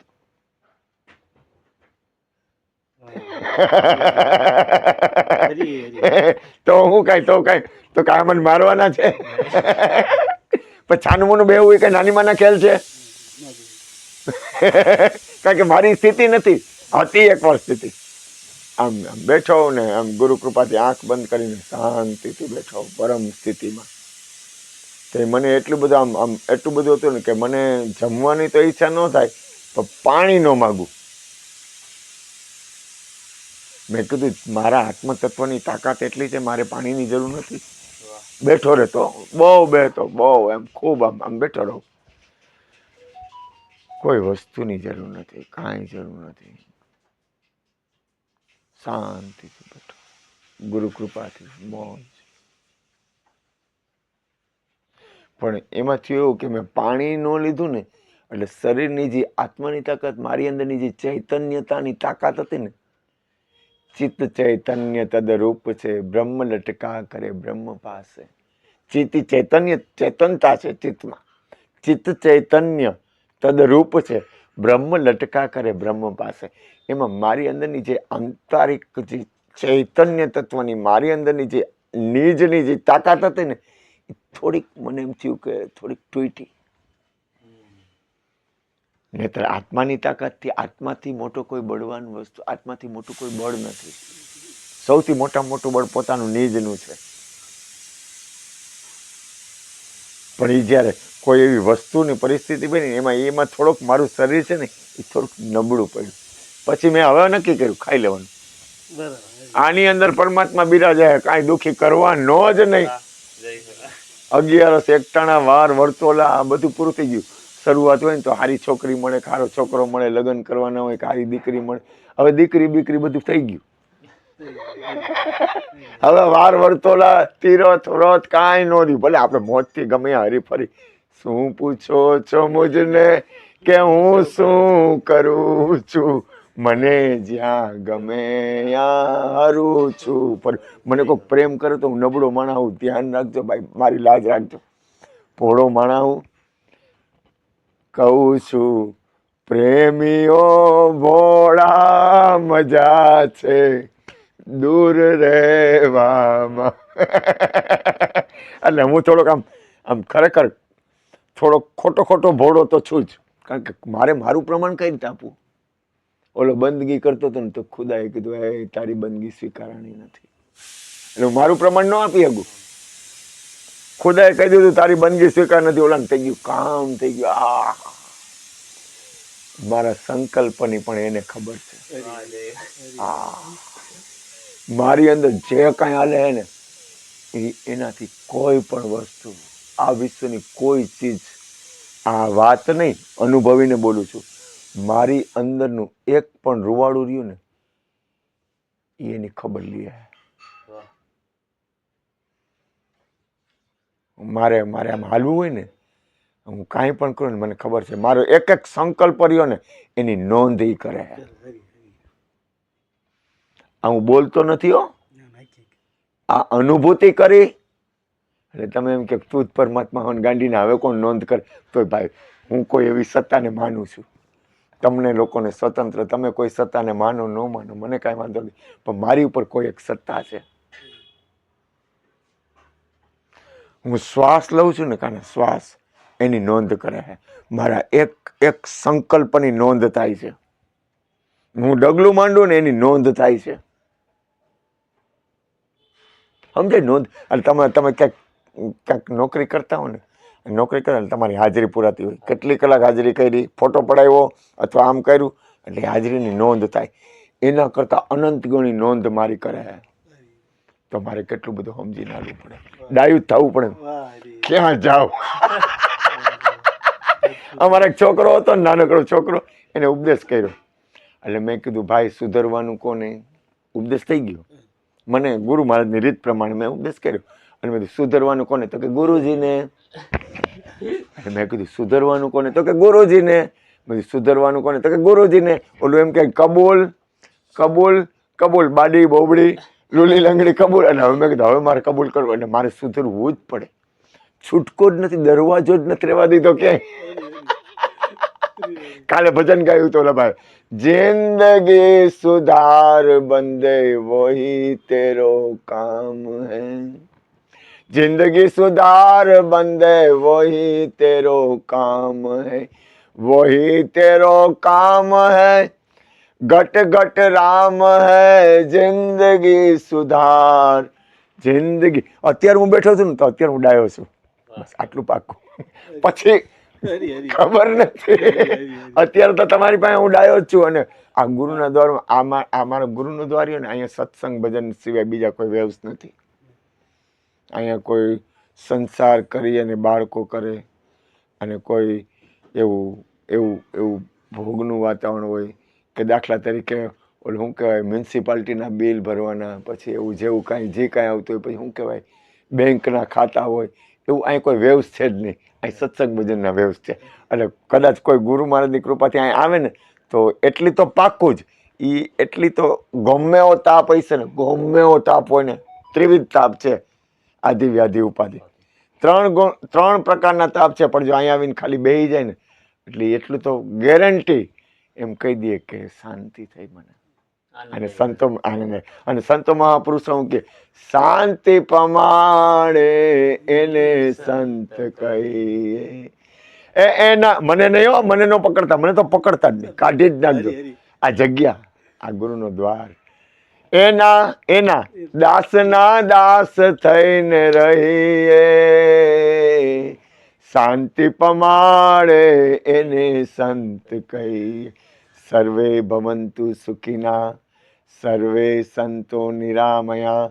તો હું તો કાંઈ મને મારવાના છે? પણ છાનું મોનું બેવું એ કઈ નાની માના ખેલ છે? કારણ કે મારી સ્થિતિ નથી, હતી એકવાર સ્થિતિ. આમ બેઠો ને આમ ગુરુ કૃપાથી આંખ બંધ કરીને શાંતિથી બેઠો પરમ સ્થિતિમાં. તો મને એટલું બધું એટલું બધું હતું ને કે મને જમવાની તો ઈચ્છા ન થાય, પણ પાણી ન માગું. મેં કીધું મારા આત્મતત્વની તાકાત એટલી છે, મારે પાણીની જરૂર નથી. બેઠો રહેતો, બહુ એમ ખૂબ આમ બેઠો રહું. કોઈ વસ્તુની જરૂર નથી, કાંઈ જરૂર નથી, શાંતિથી બેઠો, ગુરુ કૃપાથી મોજ. પણ એમાં થયું એવું કે મેં પાણી ન લીધું ને, એટલે શરીરની જે આત્માની તાકાત, મારી અંદરની જે ચૈતન્યતાની તાકાત હતી ને, ચિત્ત ચૈતન્ય તદરૂપ છે, બ્રહ્મ લટકા કરે બ્રહ્મ પાસે. ચેતનતા છે ચિત્તમાં, ચિત્ત ચૈતન્ય તદરૂપ છે, બ્રહ્મ લટકા કરે બ્રહ્મ પાસે. એમાં મારી અંદરની જે આંતરિક જે ચૈતન્ય તત્વની, મારી અંદરની જે નિજની જે તાકાત હતી ને, એ થોડીક મને એમ થયું કે થોડીક તૂટી. નહીતર આત્માની તાકાતથી, આત્માથી મોટો કોઈ બળવાન વસ્તુ, આત્માથી મોટું કોઈ બળ નથી. સૌથી મોટામાં મોટું બળ પોતાનું નિજનું છે. પણ એ જ્યારે કોઈ એવી વસ્તુની પરિસ્થિતિ બની, એમાં થોડોક મારું શરીર છે ને એ થોડુંક નબળું પડ્યું. પછી મેં હવે નક્કી કર્યું ખાઈ લેવાનું. આની અંદર પરમાત્મા બિરાજે, કાંઈ દુઃખી કરવાનો જ નહીં. 11 એકટાણા વાર વર્તોલા આ બધું પૂરું થઈ ગયું. શરૂઆત હોય ને તો સારી છોકરી મળે, સારો છોકરો મળે, લગ્ન કરવાના હોય, સારી દીકરી મળે. હવે દીકરી બીકરી બધું થઈ ગયું. હવે વાર વર્તોલા, તીરથ વ્રત કાંઈ ન રહ્યું. ભલે આપણે મોજથી ગમે હરી ફરી. શું પૂછો છો મુજને કે હું શું કરું છું? મને જ્યાં ગમે ત્યાં હરું છું પર મને કોઈ પ્રેમ કરે તો હું નબળો માણા હું, ધ્યાન રાખજો ભાઈ, મારી લાજ રાખજો. ભોળો માણા હું કહું છું, પ્રેમીઓ ભોળા મજા છે દૂર રહેવામાં. એટલે હું થોડોક આમ ખરેખર થોડો ખોટો ભોળો તો છું જ, કારણ કે મારે મારું પ્રમાણ કઈ રીતે આપવું. ઓલો બંદગી કરતો હતો ને તો ખુદાએ કીધું એ તારી બંદગી સ્વીકારવાની નથી, એટલે હું મારું પ્રમાણ ન આપી શકું. ખુદાએ કહી દીધું તારી બંદગી સ્વીકાર નથી, ઓલાને થઈ ગયું કામ, થઈ ગયું. મારા સંકલ્પની પણ એને ખબર છે. મારી અંદર જે કાંઈ હાલે હે ને એનાથી કોઈ પણ વસ્તુ, આ વિશ્વની કોઈ ચીજ, આ વાત નહીં અનુભવીને બોલું છું, મારી અંદરનું એક પણ રૂવાડું રહ્યું ને એની ખબર લે. મારે આમ હાલવું હોય ને, હું કાંઈ પણ કરું ને મને ખબર છે મારો એક એક સંકલ્પ રહ્યો ને એની નોંધ એ કરે. આ હું બોલતો નથી હો, આ અનુભૂતિ કરી. એટલે તમે એમ કે તું જ પરમાત્મા હોન ગાંડીને હવે કોણ નોંધ કરે, તો ભાઈ હું કોઈ એવી સત્તાને માનું છું. તમને લોકોને સ્વતંત્ર, તમે કોઈ સત્તાને માનો ન માનો મને કાંઈ વાંધો નહીં, પણ મારી ઉપર કોઈ એક સત્તા છે. હું શ્વાસ લઉં છું ને, કાને શ્વાસ એની નોંધ કરે છે. મારા એક સંકલ્પની નોંધ થાય છે. હું ડગલું માંડું ને એની નોંધ થાય છે. સમજે નોંધ. અને તમે ક્યાંક નોકરી કરતા હો ને, નોકરી કરે ને તમારી હાજરી પુરાતી હોય, કેટલી કલાક હાજરી કરી, ફોટો પડાવ્યો અથવા આમ કર્યું, એટલે હાજરીની નોંધ થાય. એના કરતા અનંત ગણી નોંધ મારી કરે છે. તો મારે કેટલું બધું સમજી નાખવું પડે, ડાયું થવું પડે. ક્યાં જાવ. અમારા એક છોકરો હતો, નાનકડો છોકરો, એને ઉપદેશ કર્યો. એટલે મેં કીધું ભાઈ સુધરવાનું કોને, ઉપદેશ થઈ ગયો મને ગુરુ મહારાજની રીત પ્રમાણે મેં ઉપદેશ કર્યો. અને મેં કીધું સુધરવાનું કોને, તો કે ગુરુજીને. મેં કીધું સુધરવાનું કોને, તો કે ગુરુજીને. મેં કીધું સુધરવાનું કોને, તો કે ગુરુજીને. ઓલું એમ કે કબૂલ કબૂલ કબૂલ, બાડી બોબડી લુલી લંગડી કબૂલ. અને હવે મેં કીધું હવે મારે કબૂલ કરવું, એટલે મારે સુધરવું જ પડે. છૂટકો જ નથી, દરવાજો જ નથી રહેવા દીધો ક્યાંય. કાલે ભજન ગાયું તો ભાઈ, જિંદગી સુધાર બંદે વહી તેરો કામ હૈ, जिंदगी सुधार बंदे वही तेरो काम है, वही तेरो काम है, घट घट राम है, जिंदगी सुधार. જિંદગી અત્યારે હું બેઠો છું ને તો અત્યારે હું ડાયો છું, બસ આટલું પાક્કું. પછી ખબર નથી. અત્યારે તો તમારી પાસે હું ડાયો જ છું. અને આ ગુરુના દ્વારમાં આ મારા ગુરુનું દ્વાર ને, અહીંયા સત્સંગ ભજન સિવાય બીજા કોઈ વ્યવસ નથી. અહીંયા કોઈ સંસાર કરી અને બાળકો કરે, અને કોઈ એવું ભોગનું વાતાવરણ હોય કે દાખલા તરીકે ઓલું શું કહેવાય મ્યુનિસિપાલિટીના બિલ ભરવાના, પછી એવું જેવું કાંઈ જે કાંઈ આવતું હોય, પછી શું કહેવાય બેંકના ખાતા હોય, એવું અહીં કોઈ વ્યવસ છે જ નહીં. અહીં સત્સંગ ભજનના વ્યવસ છે. એટલે કદાચ કોઈ ગુરુ મહારાજની કૃપાથી અહીં આવે ને તો એટલી તો પાક્કું જ, એટલી તો ગમે એવો તાપ હશે ને, ગમે એવો તાપ હોય ને, ત્રિવિધ તાપ છે, આદિ વ્યાધિ ઉપાધિ, ત્રણ પ્રકારના તાપ છે. પણ જો અહીંયા આવીને ખાલી બેસી જાય ને એટલે એટલું તો ગેરંટી એમ કહી દઈએ કે શાંતિ થઈ મને. અને સંતો મહાપુરુષો કે શાંતિ પમાડે એને સંત કહીએ. એના મને નહીં હો, મને ન પકડતા, મને તો પકડતા જ નહીં, કાઢી જ નાખજો. આ જગ્યા, આ ગુરુનો દ્વાર, એના દાસના દાસ થઈને રહીએ, શાંતિ પમાડે એને સંત કહીએ. સર્વે ભવંતુ સુખિના, સર્વે સંતો નિરામયા,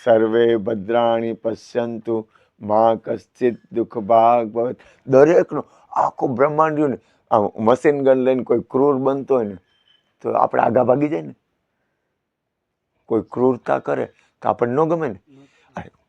સર્વે ભદ્રાણી પશ્યંતુ, માં કશ્ચિત દુઃખ ભાગ ભવત. દરેકનો આખો બ્રહ્માંડ ને આ મશીન ગન લઈને કોઈ ક્રૂર બનતો હોય ને તો આપણે આગા ભાગી જાય ને. કોઈ ક્રૂરતા કરે તો આપણને ન ગમે ને.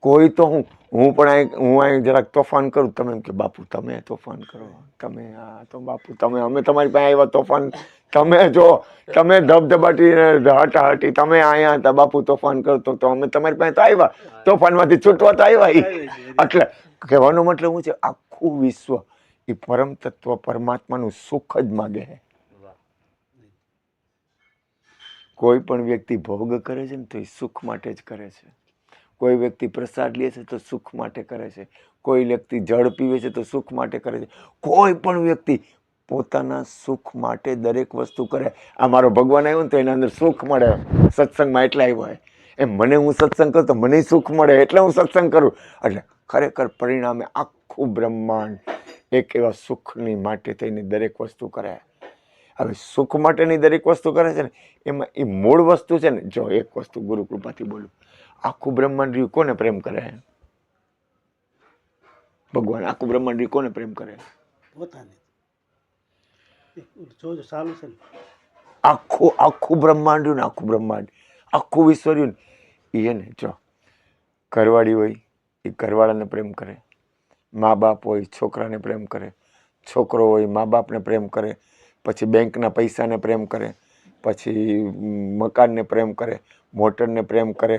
કોઈ તો હું પણ અહીં જરાક તોફાન કરું, તમે એમ કે બાપુ તમે તોફાન કરો, તમે આ તો બાપુ તમે, અમે તમારી પાસે આવ્યા તોફાન, તમે જો તમે ધબધબાટી હટાહટી, તમે અહીંયા હતા બાપુ તોફાન કરતો, તો અમે તમારી પાસે તો આવ્યા, તોફાનમાંથી છૂટવા તો આવ્યા. એટલે કહેવાનો મતલબ શું છે, આખું વિશ્વ એ પરમ તત્વ પરમાત્માનું સુખ જ માગે છે. કોઈ પણ વ્યક્તિ ભોગ કરે છે ને તો એ સુખ માટે જ કરે છે. કોઈ વ્યક્તિ પ્રસાદ લે છે તો સુખ માટે કરે છે. કોઈ વ્યક્તિ જળ પીવે છે તો સુખ માટે કરે છે. કોઈ પણ વ્યક્તિ પોતાના સુખ માટે દરેક વસ્તુ કરે. આ મારો ભગવાન આવ્યો ને તો એના અંદર સુખ મળે, સત્સંગમાં એટલા આવ્યો હોય એમ, મને હું સત્સંગ કરું તો મને સુખ મળે એટલે હું સત્સંગ કરું. એટલે ખરેખર પરિણામે આખું બ્રહ્માંડ એક એવા સુખની માટે થઈને દરેક વસ્તુ કરે. હવે સુખ માટેની દરેક વસ્તુ કરે છે ને, એમાં એ મૂળ વસ્તુ છે ને, જો એક વસ્તુ ગુરુ કૃપાથી બોલું, આખું બ્રહ્માંડ રહ્યું કોને પ્રેમ કરે? ભગવાન. આખું બ્રહ્માંડ રહ્યું કોને પ્રેમ કરે? પોતાને. જોજો ચાલુ છે ને, આખું બ્રહ્માંડ રહ્યું ને, આખું બ્રહ્માંડ, આખું વિશ્વ રહ્યું ને, એને જો ઘરવાળી હોય એ ઘરવાળાને પ્રેમ કરે, મા બાપ હોય છોકરાને પ્રેમ કરે, છોકરો હોય મા બાપને પ્રેમ કરે, પછી બેંકના પૈસાને પ્રેમ કરે, પછી મકાનને પ્રેમ કરે, મોટરને પ્રેમ કરે,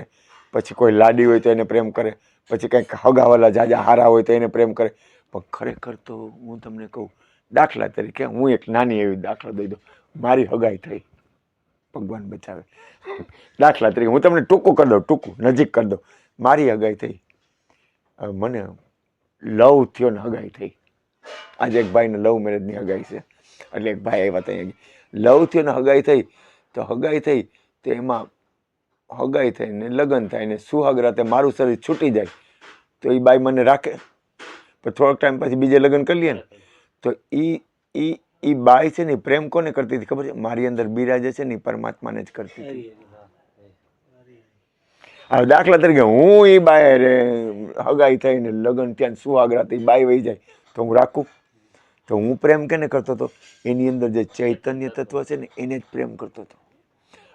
પછી કોઈ લાડી હોય તો એને પ્રેમ કરે, પછી કંઈક હગાવાલા જાજા હારા હોય તો એને પ્રેમ કરે. પણ ખરેખર તો હું તમને કહું, દાખલા તરીકે હું એક નાની એવી દાખલો દઈ દઉં, મારી હગાઈ થઈ, ભગવાન બચાવે, દાખલા તરીકે હું તમને ટૂંકું કરી દઉં, ટૂંકું નજીક કરી દઉં, મારી હગાઈ થઈ, મને લવ થયો ને હગાઈ થઈ. આજે એક ભાઈને લવ મેરેજની હગાઈ છે, એટલે એક ભાઈ આવ્યા ત્યાં, લવ થયો ને હગાઈ થઈ, તો હગાઈ થઈ તો એમાં હગાઈ થઈ ને લગ્ન થાય ને સુહાગ રાતે મારું શરીર છૂટી જાય તો એ બાઈ મને રાખે, પણ થોડોક ટાઈમ પછી બીજે લગ્ન કરી લે ને, તો એ બાઈ છે ને પ્રેમ કોને કરતી હતી ખબર છે? મારી અંદર બિરાજે છે ને પરમાત્માને જ કરતી હતી. હવે દાખલા તરીકે હું એ બાઈ રે હગાઈ થઈને લગ્ન ત્યાં સુહાગ રાતે બાઈ વહી જાય તો હું રાખું? તો હું પ્રેમ કેને કરતો હતો? એની અંદર જે ચૈતન્ય તત્વ છે ને એને જ પ્રેમ કરતો હતો.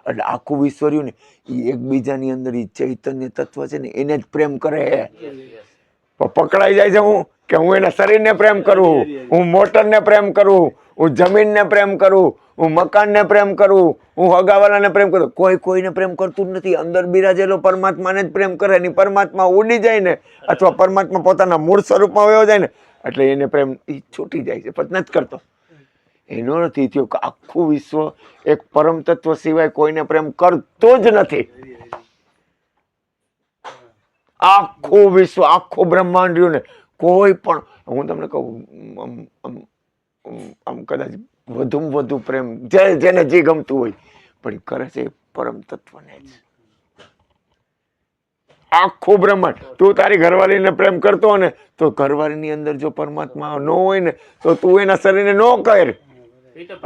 એટલે આખું વિશ્વ રહ્યું ને એ એકબીજાની અંદર એ ચૈતન્ય તત્વ છે ને એને જ પ્રેમ કરે. પકડાઈ જાય છે હું કે હું એના શરીરને પ્રેમ કરું, હું મોટરને પ્રેમ કરું, હું જમીનને પ્રેમ કરું, હું મકાનને પ્રેમ કરું, હું હગાવાલાને પ્રેમ કરું. કોઈને પ્રેમ કરતું જ નથી. અંદર બિરાજેલો પરમાત્માને જ પ્રેમ કરે. એની પરમાત્મા ઉડી જાય ને અથવા પરમાત્મા પોતાના મૂળ સ્વરૂપમાં વયો જાય ને એટલે એને પ્રેમ છૂટી જાય છે, પણ નથી કરતો. એનો નથી થયો કે આખું વિશ્વ એક પરમ તત્વ સિવાય કોઈને પ્રેમ કરતું જ નથી. આખું વિશ્વ, આખું બ્રહ્માંડ રહ્યું ને, કોઈ પણ, હું તમને કહું, આમ કદાચ વધુમાં વધુ પ્રેમ જેને જે ગમતું હોય પણ કરે છે પરમ તત્વને જ. આખું બ્રહ્માંડ. તું તારી ઘરવાળીને પ્રેમ કરતો હોય ને તો ઘરવાળીની અંદર જો પરમાત્મા ન હોય ને તો તું એના શરીરને ન કર.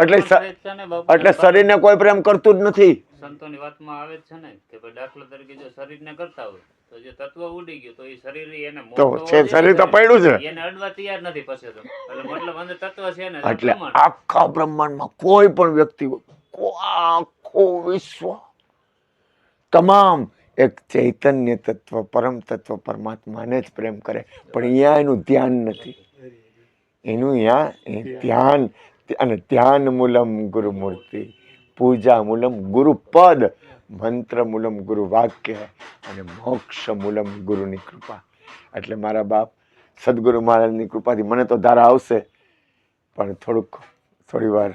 એટલે શરીરને કોઈ પ્રેમ કરતું જ નથી. સંતોની વાતમાં આવે છે ને કે દાખલા તરીકે જો શરીરને કરતા હોય તો જે તત્વ ઉડી ગયું તો એ શરીર એને તો છે, શરીર તો પડ્યું છે, એને અડવા તૈયાર નથી પછી તો. એટલે મતલબ અંદર તત્વ છે ને, એટલે આખા બ્રહ્માંડમાં કોઈ પણ વ્યક્તિ, આખું વિશ્વ, તમામ એક ચૈતન્ય તત્વ પરમ તત્વ પરમાત્માને જ પ્રેમ કરે. પણ અહીંયા એનું ધ્યાન નથી. એનું અહીંયા ધ્યાન, અને ધ્યાન મૂલમ ગુરુમૂર્તિ, પૂજા મૂલમ ગુરુપદ, મંત્ર મૂલમ ગુરુ વાક્ય, અને મોક્ષ મૂલમ ગુરુની કૃપા. એટલે મારા બાપ સદગુરુ મહારાજની કૃપાથી મને તો ધારા આવશે, પણ થોડી વાર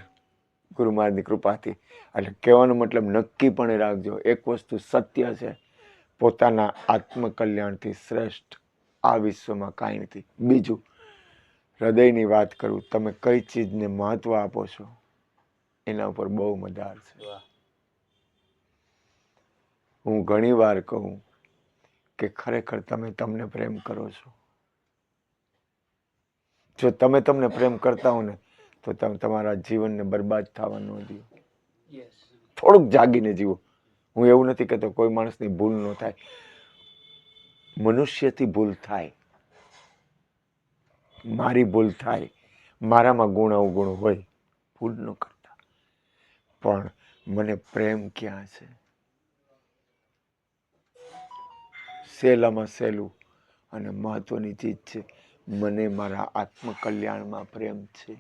ગુરુ મહારાજની કૃપાથી. એટલે કહેવાનો મતલબ નક્કીપણે રાખજો, એક વસ્તુ સત્ય છે, પોતાના આત્મકલ્યાણથી શ્રેષ્ઠ આ વિશ્વમાં કાંઈ નથી. બીજું, હૃદયની વાત કરું, તમે કઈ ચીજને મહત્વ આપો છો એના ઉપર બહુ મદાર છે. હું ઘણી વાર કહું કે ખરેખર તમે તમને પ્રેમ કરો છો. જો તમે તમને પ્રેમ કરતા હો ને તો તમે તમારા જીવનને બરબાદ થવા ન દો. થોડુંક જાગીને જીવો. હું એવું નથી કહેતો કોઈ માણસની ભૂલ ન થાય, મનુષ્યથી ભૂલ થાય, મારી ભૂલ થાય, મારામાં ગુણ અવગુણ હોય, ભૂલ ન કરતા. પણ મને પ્રેમ ક્યાં છે? સહેલામાં સહેલું અને મહત્વની ચીજ છે, મને મારા આત્મકલ્યાણમાં પ્રેમ છે.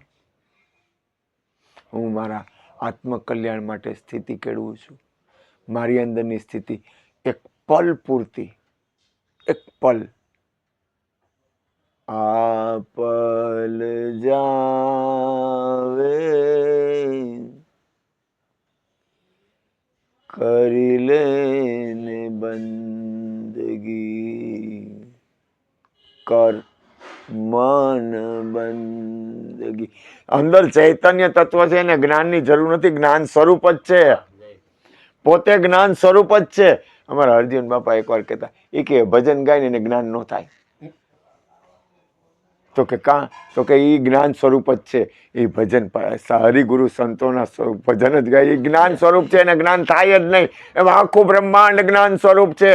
હું મારા આત્મકલ્યાણ માટે સ્થિતિ કેળવું છું. મારી અંદરની સ્થિતિ એક પલ પૂરતી, એક પલ, આ પલ જાવે કરી લેને બંદગી, કર મન બંદગી. અંદર ચૈતન્ય તત્વ છે ને જ્ઞાનની જરૂર નથી, જ્ઞાન સ્વરૂપ જ છે, પોતે જ્ઞાન સ્વરૂપ જ છે. અમારા અર્જુન બાપા એકવાર કહેતા, એ કે ભજન ગાય ને એને જ્ઞાન ન થાય. તો કે કા? તો કે એ જ્ઞાન સ્વરૂપ જ છે. એ ભજન હરિગુરુ સંતોના ભજન જ ગાય, એ જ્ઞાન સ્વરૂપ છે એને જ્ઞાન થાય જ નહીં. એમાં આખું બ્રહ્માંડ જ્ઞાન સ્વરૂપ છે.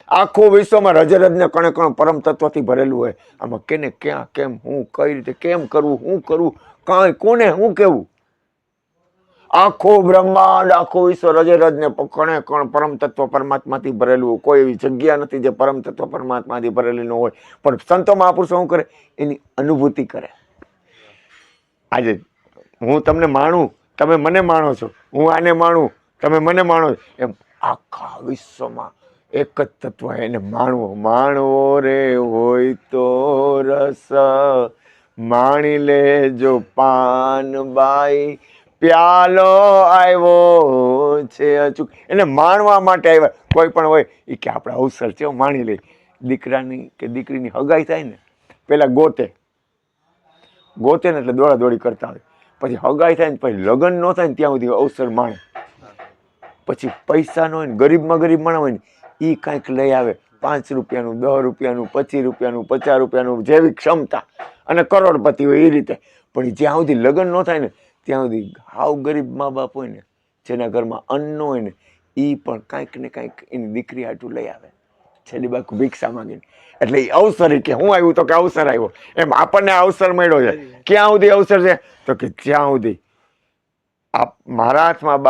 આખું વિશ્વમાં રજરજને કણે કણ પરમ તત્વથી ભરેલું હોય. આમાં કેને ક્યાં, કેમ, હું, કઈ રીતે, કેમ કરવું, હું કરવું, કાંઈ કોને હું કેવું, આખું બ્રહ્માંડ, આખું વિશ્વ રજરજને કણે કણ પરમ તત્વ પરમાત્માથી ભરેલું હોય. કોઈ એવી જગ્યા નથી જે પરમ તત્વ પરમાત્માથી ભરેલી ન હોય. પણ સંતો મહાપુરુષો શું કરે? એની અનુભૂતિ કરે. આજે હું તમને માણું, તમે મને માણો છો, હું આને માણું, તમે મને માણો છો, એમ આખા વિશ્વમાં એક જ તત્વ એને માણવો. માણવો રે હોય તો રસ, માણી લેજો પાનબાઈ, પ્યાલો આવ્યો છે અચૂક. એને માણવા માટે આવ્યા. કોઈ પણ હોય એ કે આપણે અવસર છે માણી લઈ. દીકરાની કે દીકરીની હગાઈ થાય ને, પેલા ગોતે ને એટલે દોડા દોડી કરતા હોય. પછી હગાઈ થાય ને પછી લગ્ન ન થાય ને ત્યાં સુધી અવસર માણે. પછી પૈસા ન હોય ને, ગરીબમાં ગરીબ માણસ હોય ને, એ કાંઈક લઈ આવે, 5 રૂપિયાનું, 10 રૂપિયાનું, 25 રૂપિયાનું, 50 રૂપિયાનું, જેવી ક્ષમતા, અને કરોડપતિ હોય એ રીતે. પણ જ્યાં સુધી લગ્ન ન થાય ને ત્યાં સુધી હાવ ગરીબ મા બાપ હોય ને, જેના ઘરમાં અન્ન ન હોય ને, એ પણ કાંઈક ને કાંઈક એની દીકરી હાટું લઈ આવે, છેલ્લી બાજુ ભિક્ષા માંગીને. એટલે એ અવસર, કે હું આવ્યું તો કે અવસર આવ્યો. એમ આપણને અવસર મળ્યો છે. ક્યાં સુધી અવસર છે? તો કે જ્યાં સુધી મારા હાથમાં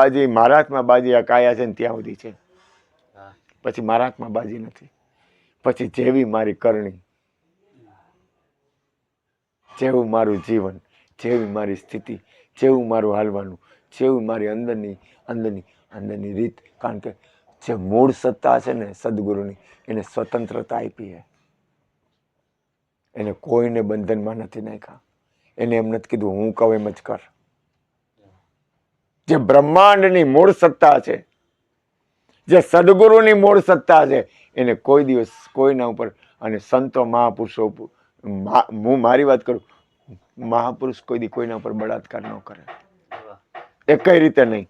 બાજી આ કાયા છે ને ત્યાં સુધી છે. પછી મારા હાથમાં બાજી નથી. પછી જેવી મારી કરણી, જેવું મારું જીવન, જેવી મારી સ્થિતિ, જેવું મારું હાલવાનું, જેવું મારી અંદરની રીત. કારણ કે જે મૂળ સત્તા છે ને સદગુરુની, એને સ્વતંત્રતા આપી છે. એને કોઈને બંધનમાં નથી નાખ્યા. એને એમ નથી કીધું હું કહું એમ જ કર. જે બ્રહ્માંડની મૂળ સત્તા છે, જે સદગુરુની મૂળ સત્તા છે, એને કોઈ દિવસ કોઈના ઉપર, અને સંતો મહાપુરુષો, હું મારી વાત કરું, મહાપુરુષ કોઈ દી કોઈના ઉપર બળાત્કાર ન કરે, એ કઈ રીતે નહીં.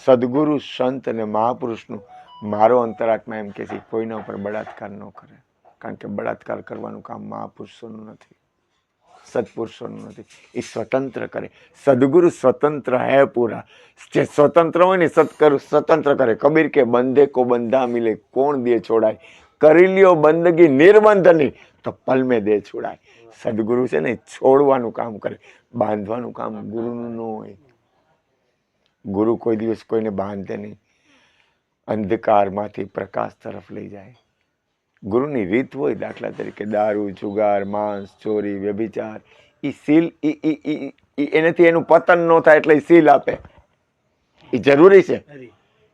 સદગુરુ, સંત અને મહાપુરુષનું મારો અંતરાત્મા એમ કે છે કોઈના ઉપર બળાત્કાર ન કરે. કારણ કે બળાત્કાર કરવાનું કામ મહાપુરુષોનું નથી, સત્પુરુષોનું નથી. એ સ્વતંત્ર કરે. સદગુરુ સ્વતંત્ર હે પૂરા. જે સ્વતંત્ર હોય ને સ્વતંત્ર કરે. કબીર કે બંધે કો બંધા મિલે, કોણ દે છોડાય, કરી લ્યો બંદગી નિર્બંધની, તો પલ મેં દે છોડાય. સદગુરુ છે ને છોડવાનું કામ કરે, બાંધવાનું કામ ગુરુનું ન હોય. ગુરુ કોઈ દિવસ કોઈને બાંધે નહીં, અંધકારમાંથી પ્રકાશ તરફ લઈ જાય. ગુરુની રીત હોય, દાખલા તરીકે દારૂ, જુગાર, માંસ, ચોરી, વ્યભિચાર, એ સીલ, એનાથી એનું પતન ન થાય એટલે સીલ આપે. એ જરૂરી છે.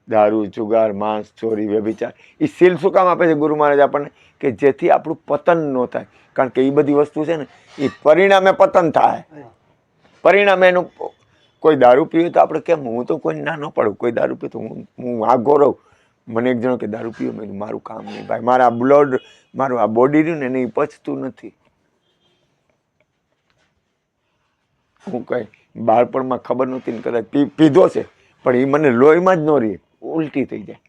દારૂ, જુગાર, માંસ, ચોરી, વ્યભિચાર, એ સીલ શું કામ આપે છે ગુરુ મહારાજ આપણને? કે જેથી આપણું પતન ન થાય. કારણ કે એ બધી વસ્તુ છે ને, એ પરિણામે પતન થાય. પરિણામે એનું, કોઈ દારૂ પીવે તો આપણે કેમ, હું તો કોઈ ના ન પાડું, કોઈ દારૂ પીવે તો હું આગો રહું. મને એક જણો કે દારૂ પીવો, મેં મારું કામ નહીં ભાઈ, મારા બ્લડ, મારું આ બોડી રહ્યું ને એ પચતું નથી. હું કઈ બાળપણમાં ખબર નહોતી ને કદાચ પીધો છે, પણ એ મને લોહીમાં જ ન રહી, ઉલટી થઈ જાય.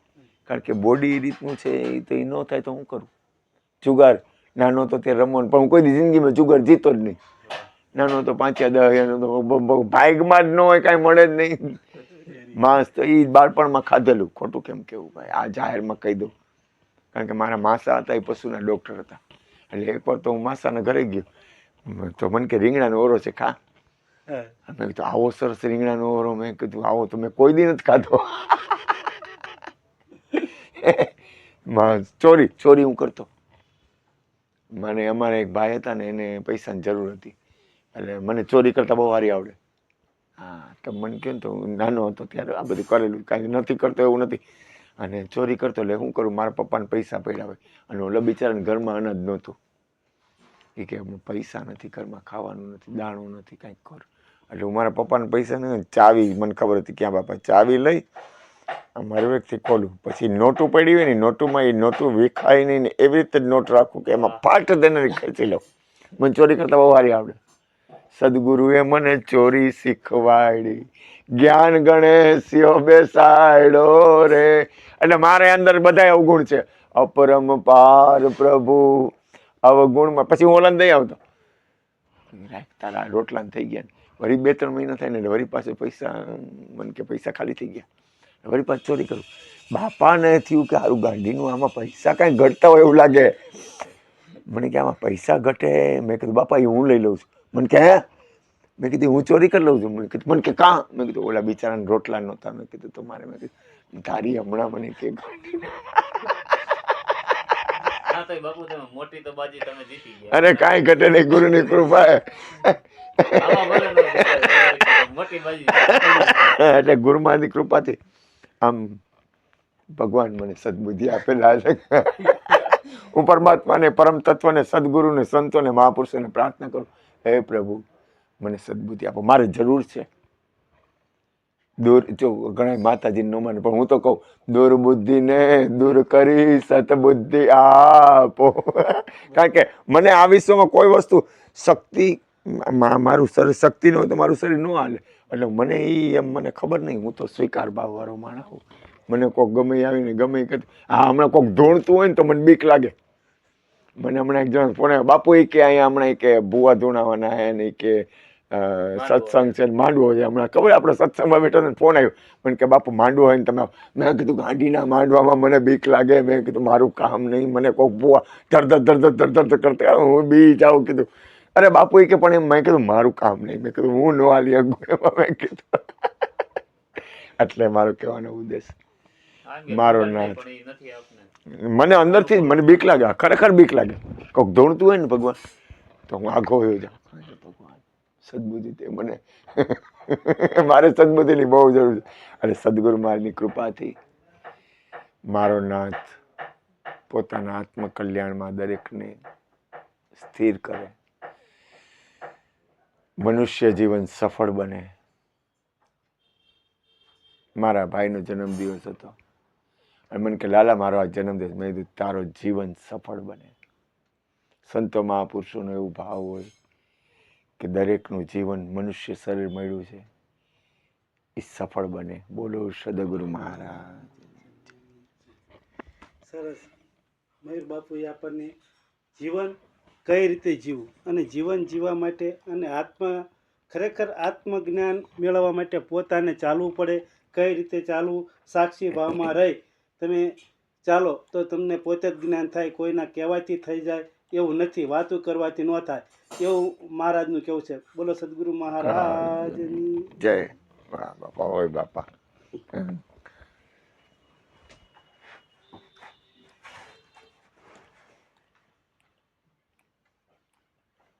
કારણ કે બોડી એ રીતનું છે, એ તો એ ન થાય તો હું કરું. જુગાર નાનો તો તે રમવાનું, પણ હું કોઈ જિંદગીમાં જુગાર જીતો જ નહીં. નાનો તો 5-10 ભાગમાં જ ન હોય, કાંઈ મળે જ નહીં. માંસ તો એ બાળપણમાં ખાધેલું, ખોટું કેમ કેવું ભાઈ, આ જાહેરમાં કહી દઉં. કારણ કે મારા માસા હતા, એ પશુના ડૉક્ટર હતા. એટલે એકવાર તો હું માસાના ઘરે ગયો, તો મને કે રીંગણાનો ઓરો છે ખા. મેં કીધું આવો સરસ રીંગણાનો ઓરો, મેં કીધું આવો તો મેં કોઈ દી નથી ખાધો. ચોરી હું કરતો. મને અમારે એક ભાઈ હતા ને, એને પૈસાની જરૂર હતી, એટલે મને ચોરી કરતા બહુ સારી આવડે. હા, તો મને કહે ને તો હું નાનો હતો ત્યારે આ બધું કરેલું, કાંઈ નથી કરતો એવું નથી. અને ચોરી કરતો એટલે શું કરું, મારા પપ્પાને પૈસા પડ્યા હોય અને ઓલા બિચારાને ઘરમાં અનાજ નહોતું. એ કે પૈસા નથી, ઘરમાં ખાવાનું નથી, દાણું નથી, કાંઈક કર. એટલે હું મારા પપ્પાને પૈસા નહીં, ચાવી મને ખબર હતી ક્યાં બાપા, ચાવી લઈ મારી વ્યક્તિ ખોલું, પછી નોટું પડી હોય ને, નોટુમાં એ નોટું વિખાય નહીં ને એવી રીતે જ નોટ રાખું કે એમાં ફાટ દેનારી ખેંચી લઉં. મને ચોરી કરતા બહુ સારી આવડે. સદગુરુએ મને ચોરી શીખવાડી, જ્ઞાન ગણેશ્યો બેસાડ્યો રે. એટલે મારે અંદર બધા અવગુણ છે, અપરંપાર પ્રભુ અવગુણમાં. પછી હું ઓલાને દઈ આવતો, તારા રોટલા થઈ ગયા. વળી 2-3 મહિના થાય ને વળી પાસે પૈસા, મને કે પૈસા ખાલી થઈ ગયા, વળી પાછું ચોરી કરું. બાપાને થયું કે સારું ગાંધીનું આમાં પૈસા કાંઈ ઘટતા હોય એવું લાગે. મને કે આમાં પૈસા ઘટે. મેં કીધું બાપા એ હું લઈ લઉં છું. મને કે હે? મેં કીધું હું ચોરી કરી લઉં છું. મને કે કાં? મેં કીધું ઓલા બિચારાને રોટલા નહોતા. મેં કીધું તો મારે. મેં કીધું તારી હમણાં મને કે હા તો બાપુ તમે મોટી તો બાજી તમે જીતી ગયા. અરે કાંઈ ઘટે નહીં, ગુરુની કૃપા. આમાં ભલે ન જીતે, મોટી બાજી એટલે ગુરુમાની કૃપાથી આમ ભગવાન મને સદબુદ્ધિ આપેલા છે. હું પરમાત્માને, પરમ તત્વને, સદગુરુને, સંતોને, મહાપુરુષોને પ્રાર્થના કરું, હે પ્રભુ મને સદબુદ્ધિ આપો, મારે જરૂર છે. દૂર જો ઘણા માતાજીને ન માને, પણ હું તો કહું દુર્બુદ્ધિને દૂર કરી સતબુદ્ધિ આપો. કારણ કે મને આ વિશ્વમાં કોઈ વસ્તુ શક્તિ, મારું શરીર શક્તિ ન હોય તો મારું શરીર ન હાલે. એટલે મને એમ મને ખબર નહીં, હું તો સ્વીકાર ભાવવાળો માણસ છું. મને કોઈક ગમે આવીને ગમે કે હા હમણાં કોઈક ધૂણતું હોય ને તો મને બીક લાગે. મને હમણાં એક જણ ફોન આવ્યો, બાપુ એ કે અહીંયા હમણાં કે ભૂવા ધૂણાવાના હે ને કે સત્સંગ છે, માંડવો છે. હમણાં ખબર આપણે સત્સંગમાં બેઠો ને ફોન આવ્યો, મને કે બાપુ માંડવો હોય ને તમે. મેં કીધું ગાંધીના માંડવામાં મને બીક લાગે. મેં કીધું મારું કામ નહીં, મને કોઈક ભૂવા ધર કરતા હું બી જાઉં. કીધું અરે બાપુ એ કે પણ એમ. મેં કીધું મારું કામ નહીં. મેં કીધું હું નો હાલી શકું. મેં કીધું એટલે મારો કહેવાનો ઉદ્દેશ મારો નાથ, મને અંદરથી મને બીક લાગે, ખરેખર બીક લાગે. કોઈક ધૂણતું હોય ને ભગવાન તો હું આઘો હોયો જાઉં. ભગવાન સદબુદ્ધિ તે મને મારે સદબુદ્ધિની બહુ જરૂર છે. અને સદગુરુ મારની કૃપાથી મારો નાથ પોતાના આત્મકલ્યાણમાં દરેકને સ્થિર કરે, મનુષ્ય જીવન સફળ બને. મારા ભાઈનો જન્મદિવસ હતો અને મને કે લાલા મારો આ જન્મદિવસ. મેં કીધું તારો જીવન સફળ બને. સંતો મહાપુરુષોનો એવું ભાવ હોય કે દરેકનું જીવન, મનુષ્ય શરીર મળ્યું છે એ સફળ બને. બોલો સદગુરુ મહારાજ. સરસ. મયુર બાપુએ આપણને જીવન કઈ રીતે જીવવું અને જીવન જીવવા માટે અને ખરેખર આત્મજ્ઞાન મેળવવા માટે પોતાને ચાલવું પડે, કઈ રીતે ચાલવું, સાક્ષી ભાવમાં રહી તમે ચાલો તો તમને પોતે જ જ્ઞાન થાય. કોઈના કહેવાથી થઈ જાય એવું નથી, વાતું કરવાથી ન થાય એવું મહારાજનું કેવું છે. બોલો સદગુરુ મહારાજની જય. વાહ બાપા, હોય બાપા.